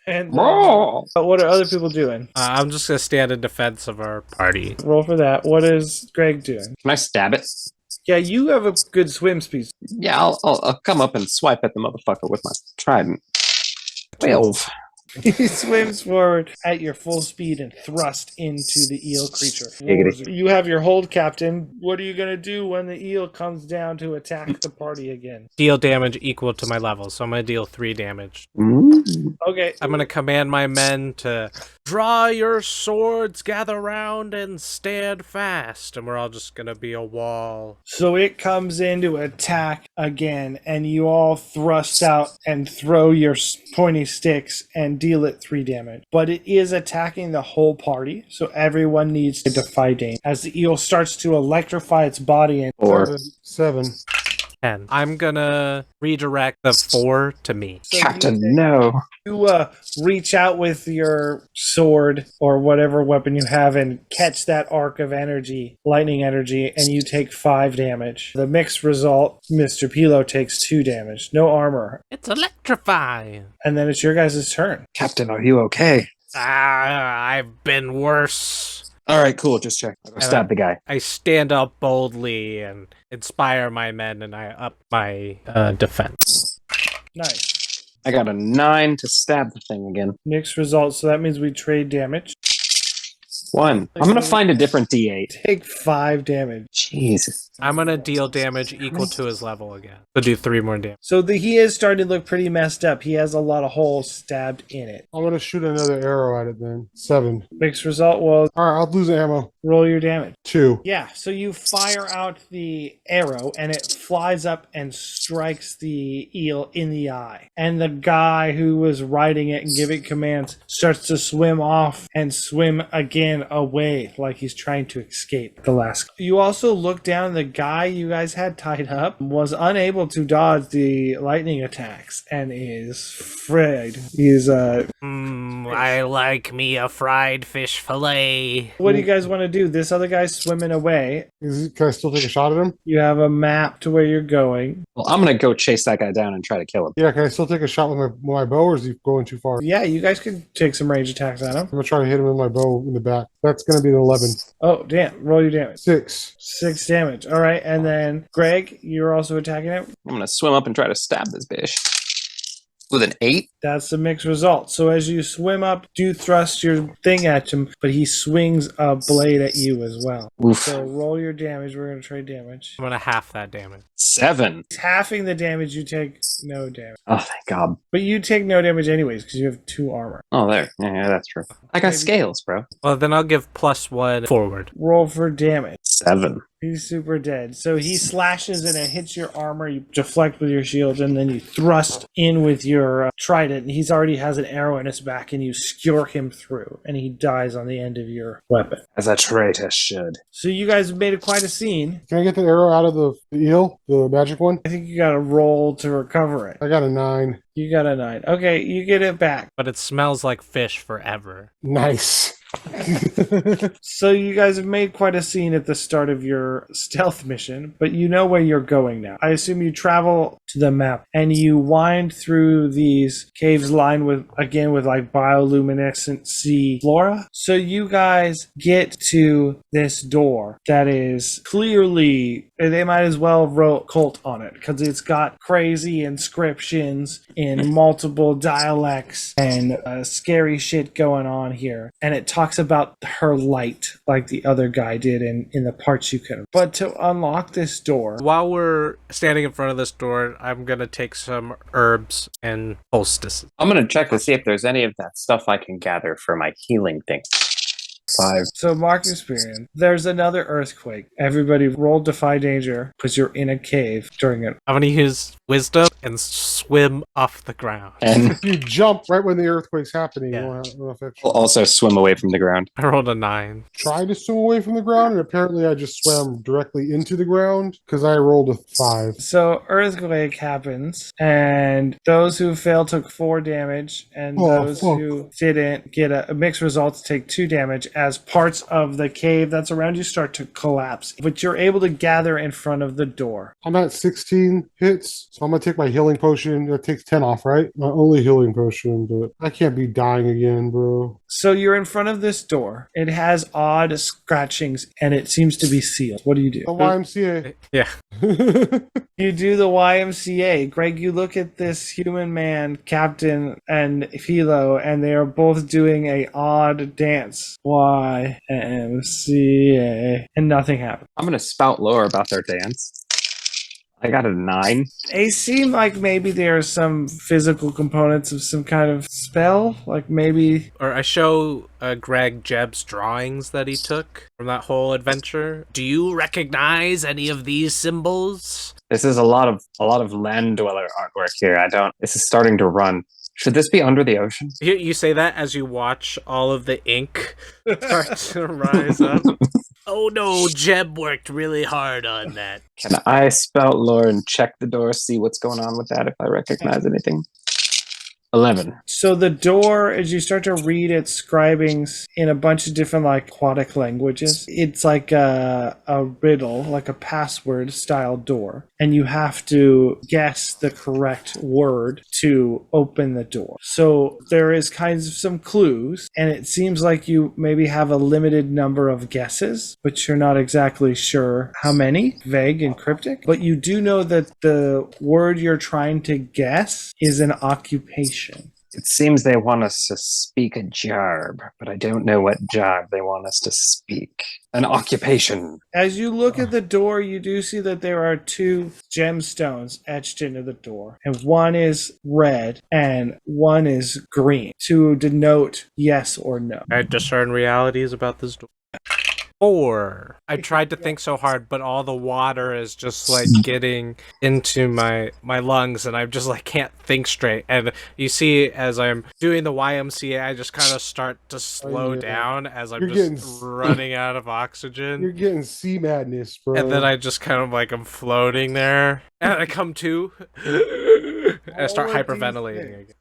And what are other people doing? I'm just going to stand in defense of our party. Roll for that. What is Greg doing? Can I stab it? Yeah, you have a good swim speed. Yeah, I'll come up and swipe at the motherfucker with my trident. 12. He swims forward at your full speed and thrust into the eel creature. Giggity. You have your hold, Captain. What are you going to do when the eel comes down to attack the party again? Deal damage equal to my level, so I'm going to deal 3 damage. Okay. I'm going to command my men to draw your swords, gather round, and stand fast. And we're all just going to be a wall. So it comes in to attack again, and you all thrust out and throw your pointy sticks and deal it 3 damage. But it is attacking the whole party, so everyone needs to defy danger. As the eel starts to electrify its body and 4. 7. 10. I'm going to redirect the 4 to me. So Captain, no. You reach out with your sword or whatever weapon you have and catch that arc of energy, lightning energy, and you take 5 damage. The mixed result, Mr. Peelo takes 2 damage. No armor. It's electrify. And then it's your guys' turn. Captain, are you okay? I've been worse. All right, cool. Just check. I'll go stab the guy. I stand up boldly and inspire my men, and I up my defense. Nice. I got a 9 to stab the thing again. Mixed results, so that means we trade damage. 1. I'm going to find a different D8. Take 5 damage. Jesus. I'm going to deal damage equal to his level again. So do 3 more damage. So he is starting to look pretty messed up. He has a lot of holes stabbed in it. I'm going to shoot another arrow at it then. 7. Mixed result, well, All right, I'll lose ammo. roll your damage. 2. Yeah, so you fire out the arrow and it flies up and strikes the eel in the eye. And the guy who was riding it and giving commands starts to swim off and swim again away like he's trying to escape the last. You also look down, the guy you guys had tied up was unable to dodge the lightning attacks and is fried. He's I like me a fried fish fillet. what do you guys want to do? This other guy's swimming away. Can I still take a shot at him? You have a map to where you're going. Well, I'm going to go chase that guy down and try to kill him. Yeah, can I still take a shot with my bow, or is he going too far? Yeah, you guys could take some range attacks at him. I'm going to try to hit him with my bow in the back. That's going to be an 11. Oh, damn. Roll your damage. 6. 6 damage. All right. And then, Greg, you're also attacking him. I'm going to swim up and try to stab this bitch. With an 8? That's the mixed result. So as you swim up, do thrust your thing at him, but he swings a blade at you as well. Oof. So roll your damage. We're going to trade damage. I'm going to half that damage. 7. Halving the damage, you take no damage. Oh, thank God. But you take no damage anyways because you have 2 armor. Oh, there. Yeah, that's true. I got Maybe. scales, bro. Well, then I'll give +1 forward. Roll for damage. 7. He's super dead. So he slashes and it hits your armor. You deflect with your shield, and then you thrust in with your trident. And he's already has an arrow in his back, and you skewer him through, and he dies on the end of your weapon. As a traitor should. So you guys have made quite a scene. Can I get the arrow out of the eel, the magic one? I think you got to roll to recover it. I got a 9. You got a 9. Okay, you get it back. But it smells like fish forever. Nice. So you guys have made quite a scene at the start of your stealth mission, but you know where you're going now. I assume you travel to the map and you wind through these caves lined with like bioluminescent sea flora. So you guys get to this door that is clearly, they might as well have wrote cult on it because it's got crazy inscriptions in multiple dialects and scary shit going on here. And it talks about her light like the other guy did in the parts you could. But to unlock this door, While we're standing in front of this door, I'm going to take some herbs and poultices. I'm going to check to see if there's any of that stuff I can gather for my healing thing. 5. so mark experience. There's another earthquake. Everybody roll defy danger because you're in a cave during it. I'm going to use wisdom and swim off the ground. And If you jump right when the earthquake's happening, Yeah. you won't have no effect. I'll also swim away from the ground. I rolled a 9. Tried to swim away from the ground, and apparently I just swam directly into the ground because I rolled a 5. So earthquake happens, and those who failed took 4 damage, and those who didn't get a mixed results take 2 damage as parts of the cave that's around you start to collapse. But you're able to gather in front of the door. I'm at 16 hits, so I'm going to take my healing potion. That takes 10 off, right? My only healing potion, but I can't be dying again, bro. So you're in front of this door. It has odd scratchings, and it seems to be sealed. What do you do? The YMCA. Yeah. You do the YMCA. Greg, you look at this human man, Captain and Peelo, and they are both doing a odd dance. YMCA. And nothing happens. I'm going to spout lore about their dance. I got a 9. They seem like maybe there are some physical components of some kind of spell. Like maybe... Or I show Greg Jeb's drawings that he took from that whole adventure. Do you recognize any of these symbols? This is a lot of land dweller artwork here. This is starting to run. Should this be under the ocean? You say that as you watch all of the ink start to rise up. Oh no, Jeb worked really hard on that. Can I spout lore and check the door, see what's going on with that if I recognize anything? 11. So the door, as you start to read its scribings in a bunch of different like aquatic languages, it's like a riddle, like a password style door. And you have to guess the correct word to open the door. So there is kinds of some clues, and it seems like you maybe have a limited number of guesses, but you're not exactly sure how many, vague and cryptic. But you do know that the word you're trying to guess is an occupation. It seems they want us to speak a jarb, but I don't know what jarb they want us to speak. An occupation. As you look at the door, you do see that there are 2 gemstones etched into the door. And one is red and one is green to denote yes or no. I discern realities about this door. 4. I tried to think so hard, but all the water is just like getting into my lungs, and I just like can't think straight. And you see, as I'm doing the YMCA, I just kind of start to slow down as I'm just running out of oxygen. You're getting sea madness, bro. And then I just kind of like I'm floating there, and I come to, and I start hyperventilating again.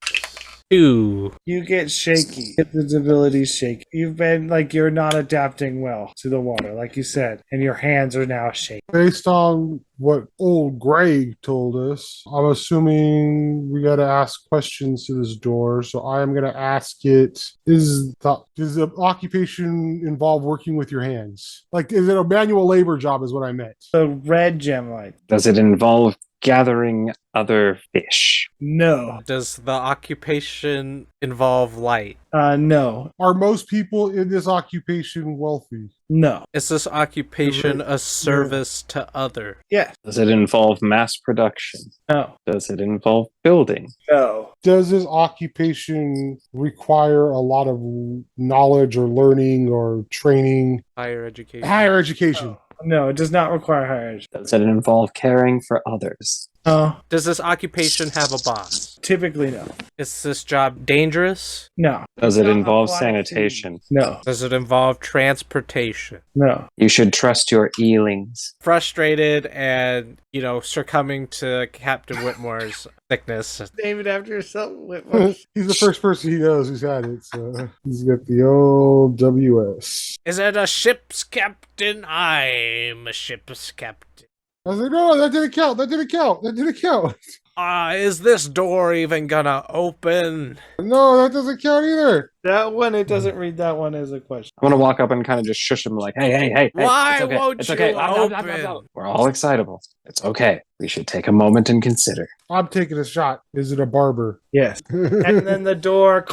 2. You get shaky. Get the ability shaky. You've been like you're not adapting well to the water, like you said, and your hands are now shaking. Based on what old Greg told us, I'm assuming we got to ask questions to this door. So I'm going to ask it, does the occupation involve working with your hands? Like, is it a manual labor job is what I meant. The red gem light. Does it involve gathering other fish? No. Does the occupation involve light? No. Are most people in this occupation wealthy? No. Is this occupation a service to other? Yes. Does it involve mass production? No. Does it involve building? No. Does this occupation require a lot of knowledge or learning or training? Higher education. Higher education. No, it does not require higher education. Does it involve caring for others? Oh, Does this occupation have a boss? typically no. Is this job dangerous? No. Does it Not involve aquatic sanitation? things. No. Does it involve transportation? No. You should trust your eelings. Frustrated and, succumbing to Captain Whitmore's sickness. Name it after yourself, Whitmore. He's the first person he knows who's had it, so he's got the old WS. Is it a ship's captain? I'm a ship's captain. I was like, no, that didn't count. That didn't count. That didn't count. Is this door even gonna open? No, that doesn't count either. That one, it doesn't read that one as a question. I'm gonna walk up and kind of just shush him like, hey, Why it's okay. won't It's you okay. open? We're all excitable. It's okay. We should take a moment and consider. I'm taking a shot. Is it a barber? Yes. And then the door.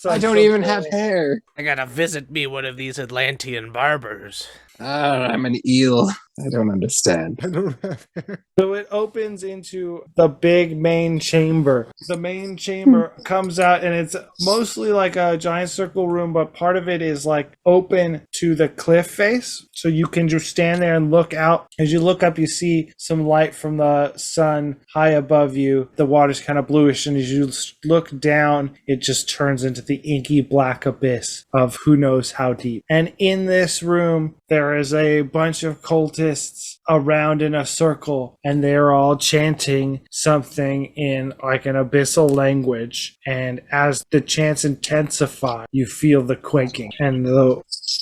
I don't even have hair. I gotta visit me one of these Atlantean barbers. I'm an eel. I don't understand. I don't have hair. So it opens into the big main chamber. The main chamber comes out and it's mostly like a giant circle room, but part of it is like open to the cliff face. So you can just stand there and look out. As you look up, you see some light from the sun high above you. The water's kind of bluish, and as you look down, it just turns into the inky black abyss of who knows how deep. And in this room, there is a bunch of cultists around in a circle, and they're all chanting something in like an abyssal language. And as the chants intensify, you feel the quaking. And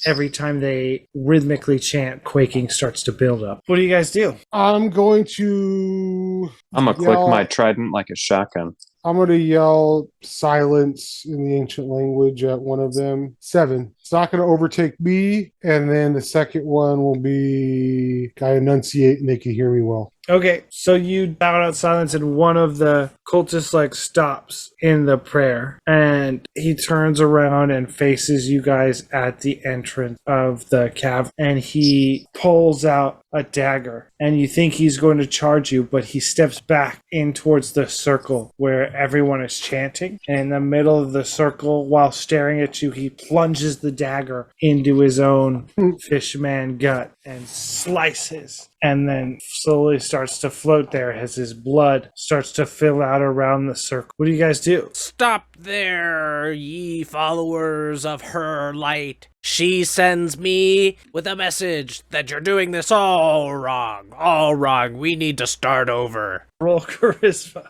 every time they rhythmically chant, quaking starts to build up. What do you guys do? I'm going to Click my trident like a shotgun. I'm going to yell silence in the ancient language at one of them. 7. It's not going to overtake me. And then the second one will be I enunciate and they can hear me well. Okay, so you bow out silence, and one of the cultists stops in the prayer, and he turns around and faces you guys at the entrance of the cavern, and he pulls out a dagger, and you think he's going to charge you, but he steps back in towards the circle where everyone is chanting. And in the middle of the circle, while staring at you, he plunges the dagger into his own fishman gut and slices, and then slowly starts to float there as his blood starts to fill out around the circle. What do you guys do? Stop there, ye followers of her light. She sends me with a message that you're doing this all wrong. All wrong. We need to start over. Roll charisma.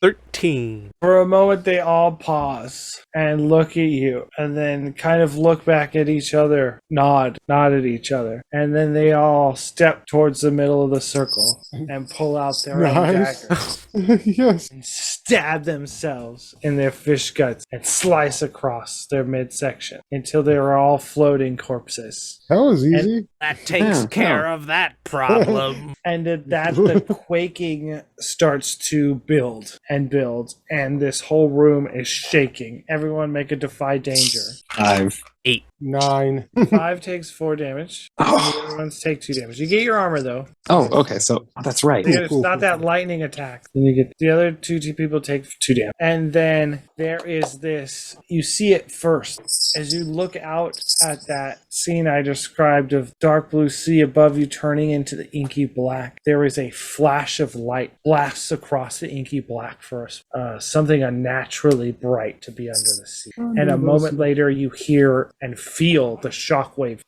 13. For a moment, they all pause and look at you, and then kind of look back at each other, nod at each other, and then they all step towards the middle of the circle and pull out their own Nice. daggers Yes. and stab themselves in their fish guts and slice across their midsection until they are all floating corpses. That was easy. That takes care of that problem. And at that, the quaking starts to build, and this whole room is shaking. Everyone make a defy danger. 5. 9. 5 takes 4 damage. And the other ones take 2 damage. You get your armor, though. Oh, okay. So that's right. It's not that lightning attack. Then you get the other two people take 2 damage. And then there is this. You see it first as you look out at that scene I described of dark blue sea above you turning into the inky black. There is a flash of light blasts across the inky black first. Something unnaturally bright to be under the sea. And a moment later, you hear and feel the shockwave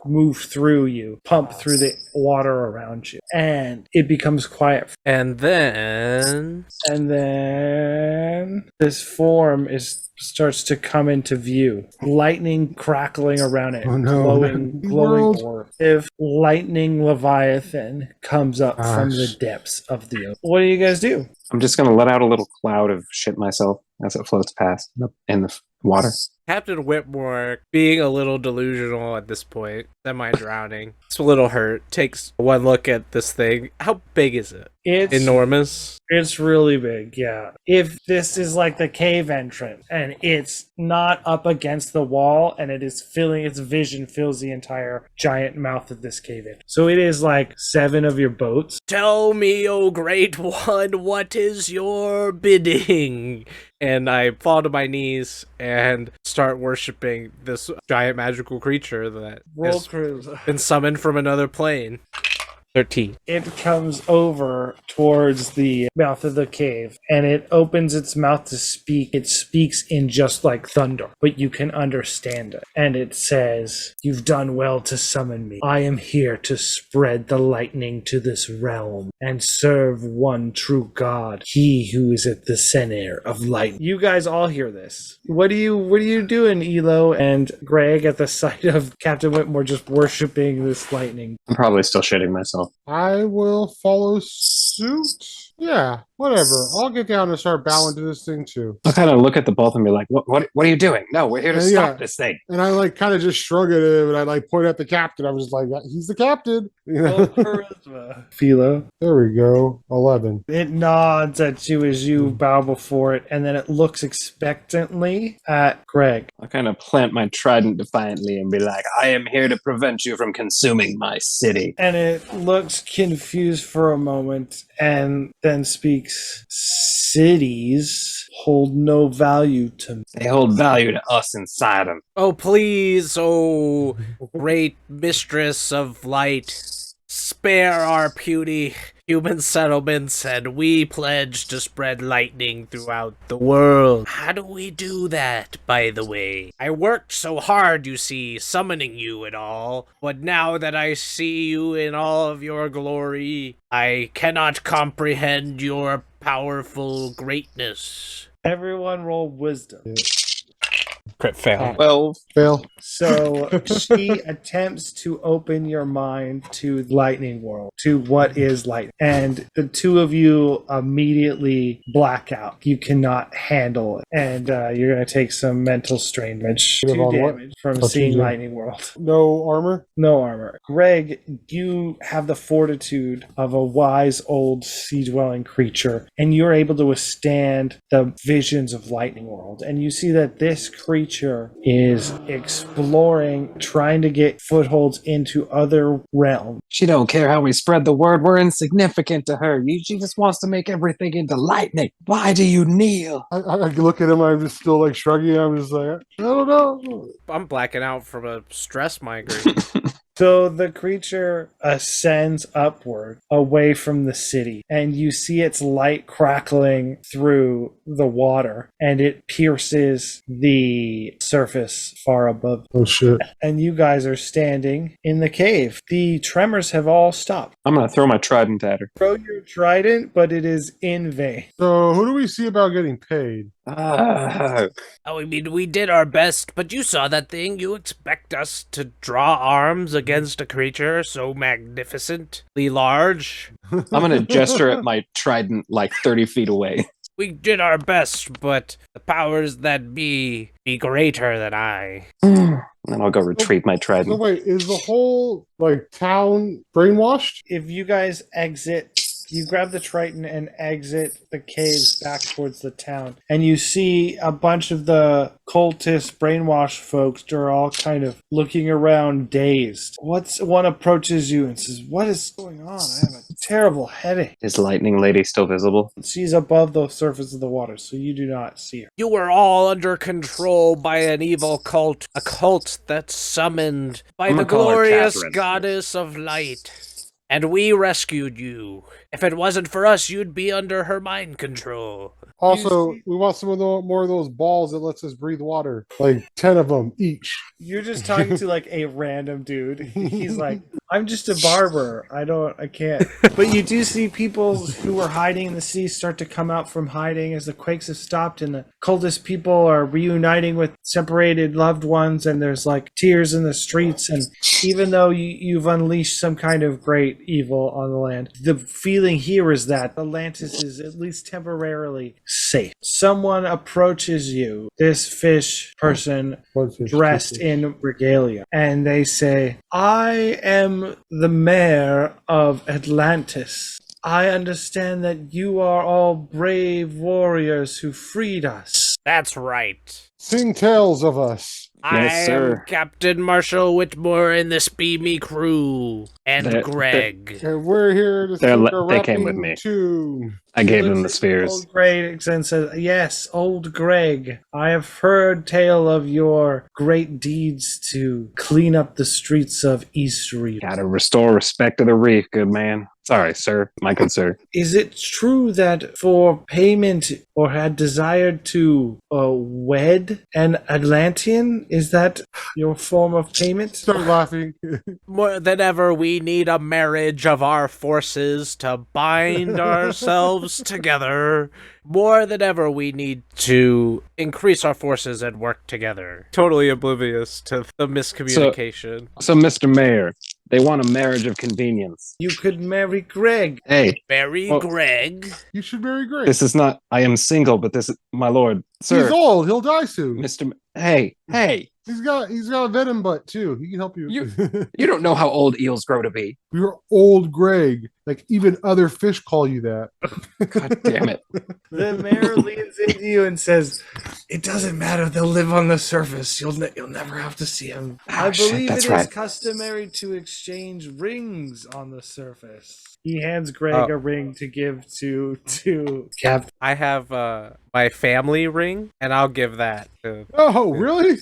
move through you, pump through the water around you, and it becomes quiet. And then This form starts to come into view. Lightning crackling around it, Oh, no. glowing World. orb. If lightning leviathan comes up from the Gosh. depths of the ocean. What do you guys do? I'm just going to let out a little cloud of shit myself as it floats past in the water. Captain Whitmore, being a little delusional at this point, semi-drowning, it's a little hurt, takes one look at this thing. How big is it? It's enormous. It's really big, yeah. If this is like the cave entrance and it's not up against the wall and it is filling, its vision fills the entire giant mouth of this cave in. So it is like 7 of your boats. Tell me, O Great One, what is your bidding? And I fall to my knees and start worshiping this giant magical creature that Roll has cruise. been summoned from another plane. 13. It comes over towards the mouth of the cave and it opens its mouth to speak. It speaks in just like thunder, but you can understand it. And it says, "You've done well to summon me. I am here to spread the lightning to this realm and serve one true God, he who is at the center of light." You guys all hear this. What are you doing, Elo and Greg, at the sight of Captain Whitmore just worshiping this lightning? I'm probably still shitting myself. I will follow suit. Yeah, whatever. I'll get down and start bowing to this thing too. I'll kind of look at the both and be like, what are you doing? No, we're here to Yeah. stop this thing. And I like kind of just shrug at him and I like point at the captain. I was just like, he's the captain. You know? Charisma. Philo. There we go. 11. It nods at you as you bow before it, and then it looks expectantly at Greg. I'll kind of plant my trident defiantly and be like, I am here to prevent you from consuming my city. And it looks confused for a moment and then speaks, "Cities hold no value to me." They hold value to us inside them. Oh, please, oh, great mistress of light, spare our puny human settlements, and we pledge to spread lightning throughout the world. How do we do that, by the way? I worked so hard, you see, summoning you and all, but now that I see you in all of your glory, I cannot comprehend your powerful greatness. Everyone roll wisdom. Crit fail. 12. Fail. So she attempts to open your mind to lightning world, to what is light. And the two of you immediately black out. You cannot handle it. And you're going to take some mental strain damage, Give 2 on what? damage from Oh, seeing 2 lightning world. No armor? No armor. Greg, you have the fortitude of a wise old sea-dwelling creature, and you're able to withstand the visions of lightning world. And you see that this creature is exploring, trying to get footholds into other realms. She don't care how we spread the word. We're insignificant to her. She just wants to make everything into lightning. Why do you kneel? I look at him. I'm just still like shrugging. I'm just like, I don't know. I'm blacking out from a stress migraine. So the creature ascends upward away from the city, and you see its light crackling through the water, and it pierces the surface far above. Oh shit. And you guys are standing in the cave. The tremors have all stopped. I'm going to throw my trident at her. Throw your trident, but it is in vain. So who do we see about getting paid? Ah. Oh, I mean, we did our best, but you saw that thing. You expect us to draw arms against a creature so magnificently large? I'm going to gesture at my trident like 30 feet away. We did our best, but the powers that be greater than I. And then I'll go retrieve my So trident. wait, is the whole like town brainwashed? If you guys exit, you grab the Triton and exit the caves back towards the town, and you see a bunch of the cultist brainwashed folks are all kind of looking around dazed. One approaches you and says, "What is going on? I have a terrible headache." Is lightning lady still visible? She's above the surface of the water, so you do not see her. You were all under control by an evil cult, a cult that's summoned by I'm the gonna call her glorious Catherine. goddess of light. And we rescued you. If it wasn't for us, you'd be under her mind control. Also, we want some of the more of those balls that lets us breathe water, like 10 of them each. You're just talking to like a random dude. He's like, "I'm just a barber. I can't." But you do see people who were hiding in the sea start to come out from hiding as the quakes have stopped, and the cultist people are reuniting with separated loved ones, and there's like tears in the streets. And even though you've unleashed some kind of great evil on the land, the feeling here is that Atlantis is at least temporarily safe. Someone approaches you, this fish person dressed in regalia, and they say, "I am the mayor of Atlantis. I understand that you are all brave warriors who freed us. That's right. Sing tales of us. Yes, I am sir. Captain Marshall Whitmore in this Be Me crew. And They're- Greg. And we're here to They're sing le- a they came with rapping me. tune. I gave them the spheres. Old Greg and says, "Yes, old Greg, I have heard tale of your great deeds to clean up the streets of East Reef. Gotta restore respect to the reef, good man. Sorry, sir. My good sir. Is it true that for payment or had desired to wed an Atlantean? Is that your form of payment?" Start laughing. More than ever, we need a marriage of our forces to bind ourselves together. More than ever, we need to increase our forces and work together. Totally oblivious to the miscommunication. So, Mr. Mayor, they want a marriage of convenience. You could marry Greg. Hey, Marry Well- Greg. You should marry Greg. this is not. I am single, but this is my lord, sir. He's old. He'll die soon. Mr. Hey, He's got a venom butt too. He can help you. you don't know how old eels grow to be. You're old Greg. Like even other fish call you that. God damn it. The mayor leans into you and says, "It doesn't matter. They'll live on the surface. You'll never have to see them. I shit, believe that's it is right. customary to exchange rings on the surface." He hands Greg a ring to give to Captain. I have my family ring, and I'll give that to... Oh, really?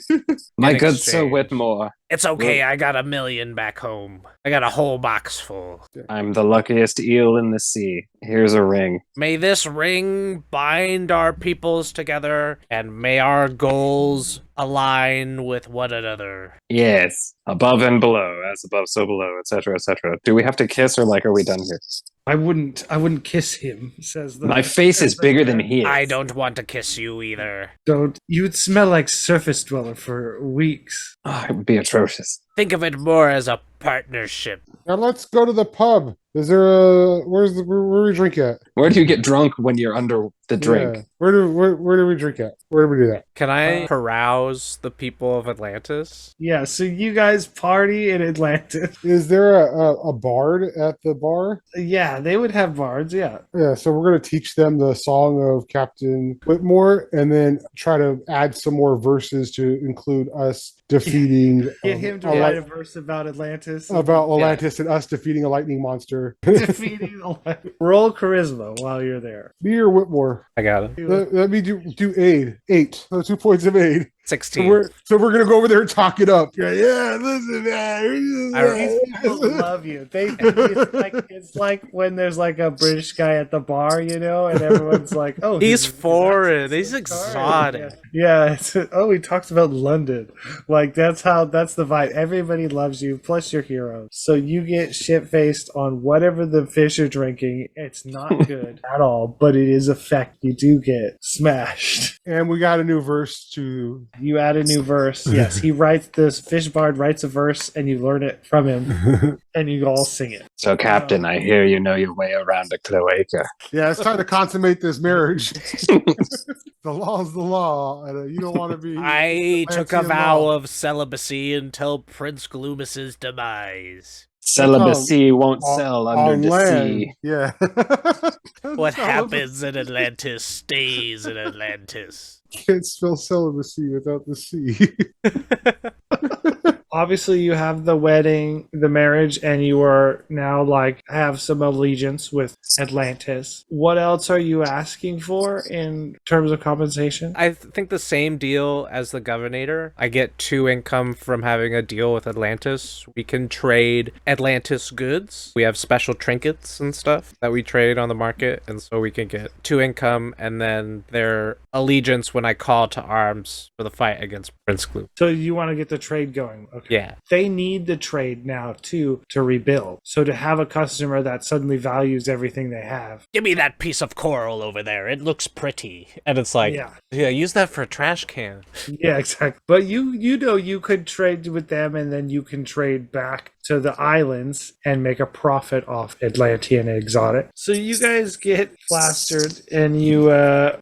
My In good sir exchange. Whitmore, It's okay, I got $1 million back home. I got a whole box full. I'm the luckiest eel in the sea. Here's a ring. May this ring bind our peoples together, and may our goals align with one another. Yes, above and below, as above, so below, etc., etc. Do we have to kiss, or like, are we done here? I wouldn't kiss him, says the My face is bigger than his. I don't want to kiss you either. Don't. You'd smell like surface dweller for weeks. Oh, it would be atrocious. Think of it more as a partnership. Now let's go to the pub. Is there a where do we drink at? Where do you get drunk when you're under the drink? Yeah. Where do we drink at? Where do we do that? Can I carouse the people of Atlantis? Yeah, so you guys party in Atlantis. Is there a bard at the bar? Yeah, they would have bards, yeah. Yeah, so we're gonna teach them the song of Captain Whitmore, and then try to add some more verses to include us defeating Get him to write a verse about Atlantis. about Atlantis and us defeating a lightning monster. Defeating Atlantis. Roll charisma while you're there. Me or Whitmore? I got it. Let me do aid. 8. So 2 points of aid. 16. So we're gonna go over there and talk it up. Yeah, listen, man. These people love you. It's like when there's like a British guy at the bar, you know, and everyone's like, "Oh, He's his foreign. He's accent's so exotic. foreign." Yeah. Oh, he talks about London. Like that's the vibe. Everybody loves you. Plus, you're heroes. So you get shit faced on whatever the fish are drinking. It's not good at all, but it is a fact. You do get smashed. And we got a new verse to. You add a new verse. Yes, he writes this. Fish bard writes a verse, and you learn it from him, and you all sing it. So, Captain, I hear you know your way around a cloaca. Yeah, it's time to consummate this marriage. The law's the law, and you don't want to be. I took a Atlantean vow law. of celibacy until Prince Gloomus's demise. Celibacy won't On- sell under on the land. sea. Yeah. What happens in Atlantis stays in Atlantis. Can't spell celibacy without the sea. Obviously, you have the wedding, the marriage, and you are now like have some allegiance with Atlantis. What else are you asking for in terms of compensation? I think the same deal as the Governor. I get 2 income from having a deal with Atlantis. We can trade Atlantis goods. We have special trinkets and stuff that we trade on the market, and so we can get 2 income and then their allegiance when I call to arms for the fight against Prince Gloom. So you want to get the trade going. Okay. Yeah. They need the trade now too to rebuild. So to have a customer that suddenly values everything they have. Give me that piece of coral over there. It looks pretty. And it's like, Yeah. yeah, use that for a trash can. Yeah, exactly. But you know you could trade with them and then you can trade back to the islands and make a profit off Atlantean exotic. So you guys get plastered and you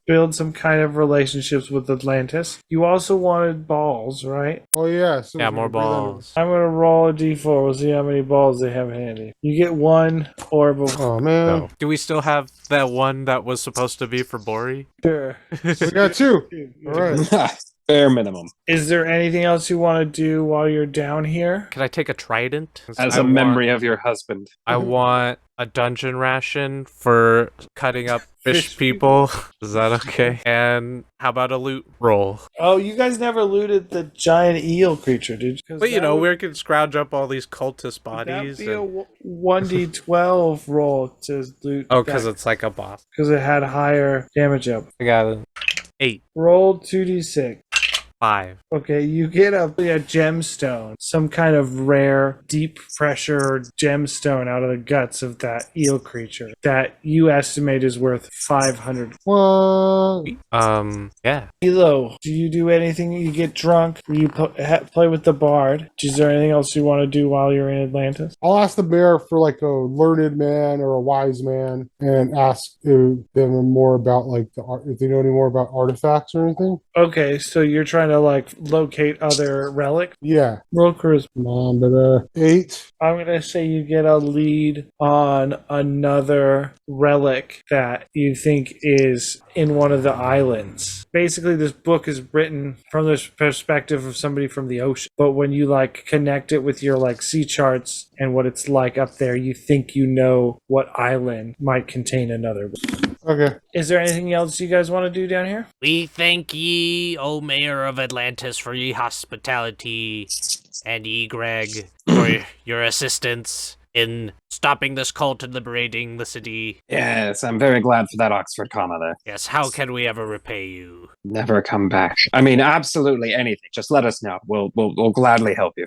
build some kind of relationships with Atlantis. You also wanted balls, right? Oh yeah. So Yeah, more bring that balls. I'm gonna roll a d4. We'll see how many balls they have handy. You get one orb of Oh man, No. Do we still have that one that was supposed to be for Bori? sure. we got two. All right. Bare minimum. Is there anything else you want to do while you're down here? Can I take a trident? As a memory of your husband. I want a dungeon ration for cutting up fish Fish people. Is that okay? And how about a loot roll? Oh, you guys never looted the giant eel creature, did you? 'Cause But you that know, would- we can scrounge up all these cultist bodies. That'd be a And... 1d12 roll to loot. Oh, because it's like a boss. Because it had higher damage up. I got it. 8, Roll 2d6. 5. Okay, you get a gemstone, some kind of rare, deep pressure gemstone out of the guts of that eel creature that you estimate is worth 500. What? Yeah. Peelo, do you do anything? You get drunk? You play with the bard? Is there anything else you want to do while you're in Atlantis? I'll ask the mayor for like a learned man or a wise man, and ask them more about like if they know any more about artifacts or anything. Okay, so you're trying to like locate other relics? Yeah. Roll charisma. Come on, but 8. I'm going to say you get a lead on another relic that you think is in one of the islands. Basically, this book is written from the perspective of somebody from the ocean. But when you like connect it with your like sea charts and what it's like up there, you think you know what island might contain another book. Okay. Is there anything else you guys want to do down here? We thank ye, O Mayor of Atlantis, for ye hospitality, and ye, Greg, for your assistance in stopping this cult and liberating the city. Yes, I'm very glad for that Oxford comma there. Yes, how can we ever repay you? Never come back. I mean, absolutely anything. Just let us know. We'll gladly help you.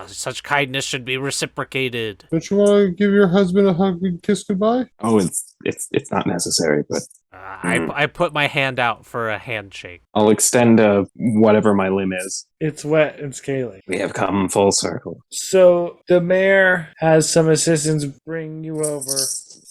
Such kindness should be reciprocated. Don't you want to give your husband a hug and kiss goodbye? Oh, it's not necessary, but I put my hand out for a handshake. I'll extend whatever my limb is. It's wet and scaly. We have come full circle. So the mayor has some assistants bring you over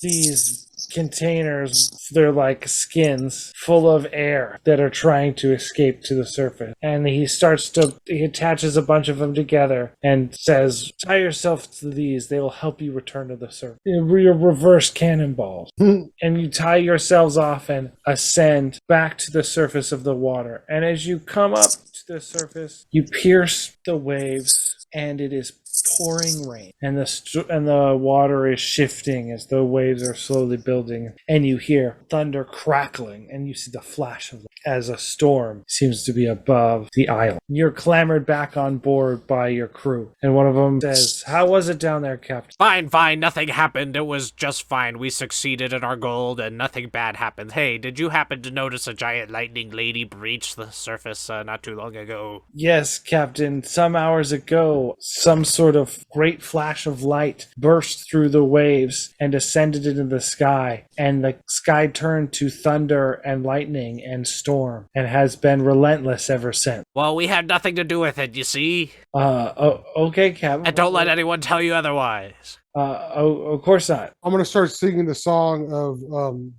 these containers. They're like skins full of air that are trying to escape to the surface. And he attaches a bunch of them together and says, tie yourself to these. They will help you return to the surface. Your reverse cannonballs. And you tie yourselves off and ascend back to the surface of the water. And as you come up to the surface, you pierce the waves, and it is pouring rain, and the water is shifting as the waves are slowly building, and you hear thunder crackling, and you see the flash of as a storm seems to be above the island. You're clambered back on board by your crew, and one of them says, "How was it down there, Captain?" Fine, nothing happened. It was just fine. We succeeded in our goal, and nothing bad happened. Hey, did you happen to notice a giant lightning lady breach the surface not too long ago? Yes, Captain. Some hours ago, some sort of great flash of light burst through the waves and ascended into the sky, and the sky turned to thunder and lightning and storm, and has been relentless ever since. Well, we had nothing to do with it, you see? Okay, Captain. And don't let anyone tell you otherwise. Of course not. I'm going to start singing the song of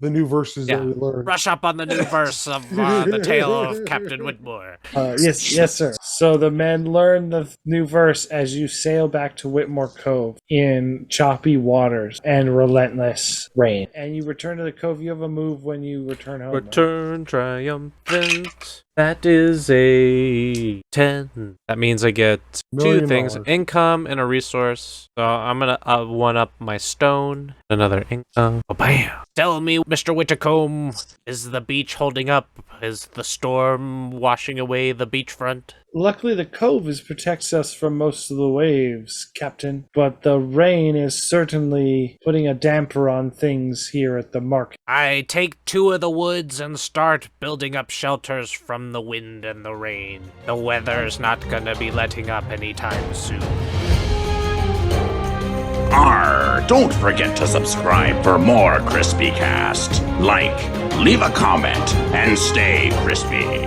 the new verses that we learned. Brush up on the new verse of the tale of Captain Whitmore. Yes, sir. So the men learn the new verse as you sail back to Whitmore Cove in choppy waters and relentless rain. And you return to the cove. You have a move when you return home. Return triumphant. That is a 10. That means I get $1 two million. things, income and a resource. So I'm going to one up my stone, another income. Oh, bam. Tell me, Mr. Whitcomb, is the beach holding up? Is the storm washing away the beachfront? Luckily, the cove protects us from most of the waves, Captain. But the rain is certainly putting a damper on things here at the market. I take 2 of the woods and start building up shelters from the wind and the rain. The weather's not gonna be letting up anytime soon. Don't forget to subscribe for more Crispy Cast. Like, leave a comment, and stay crispy.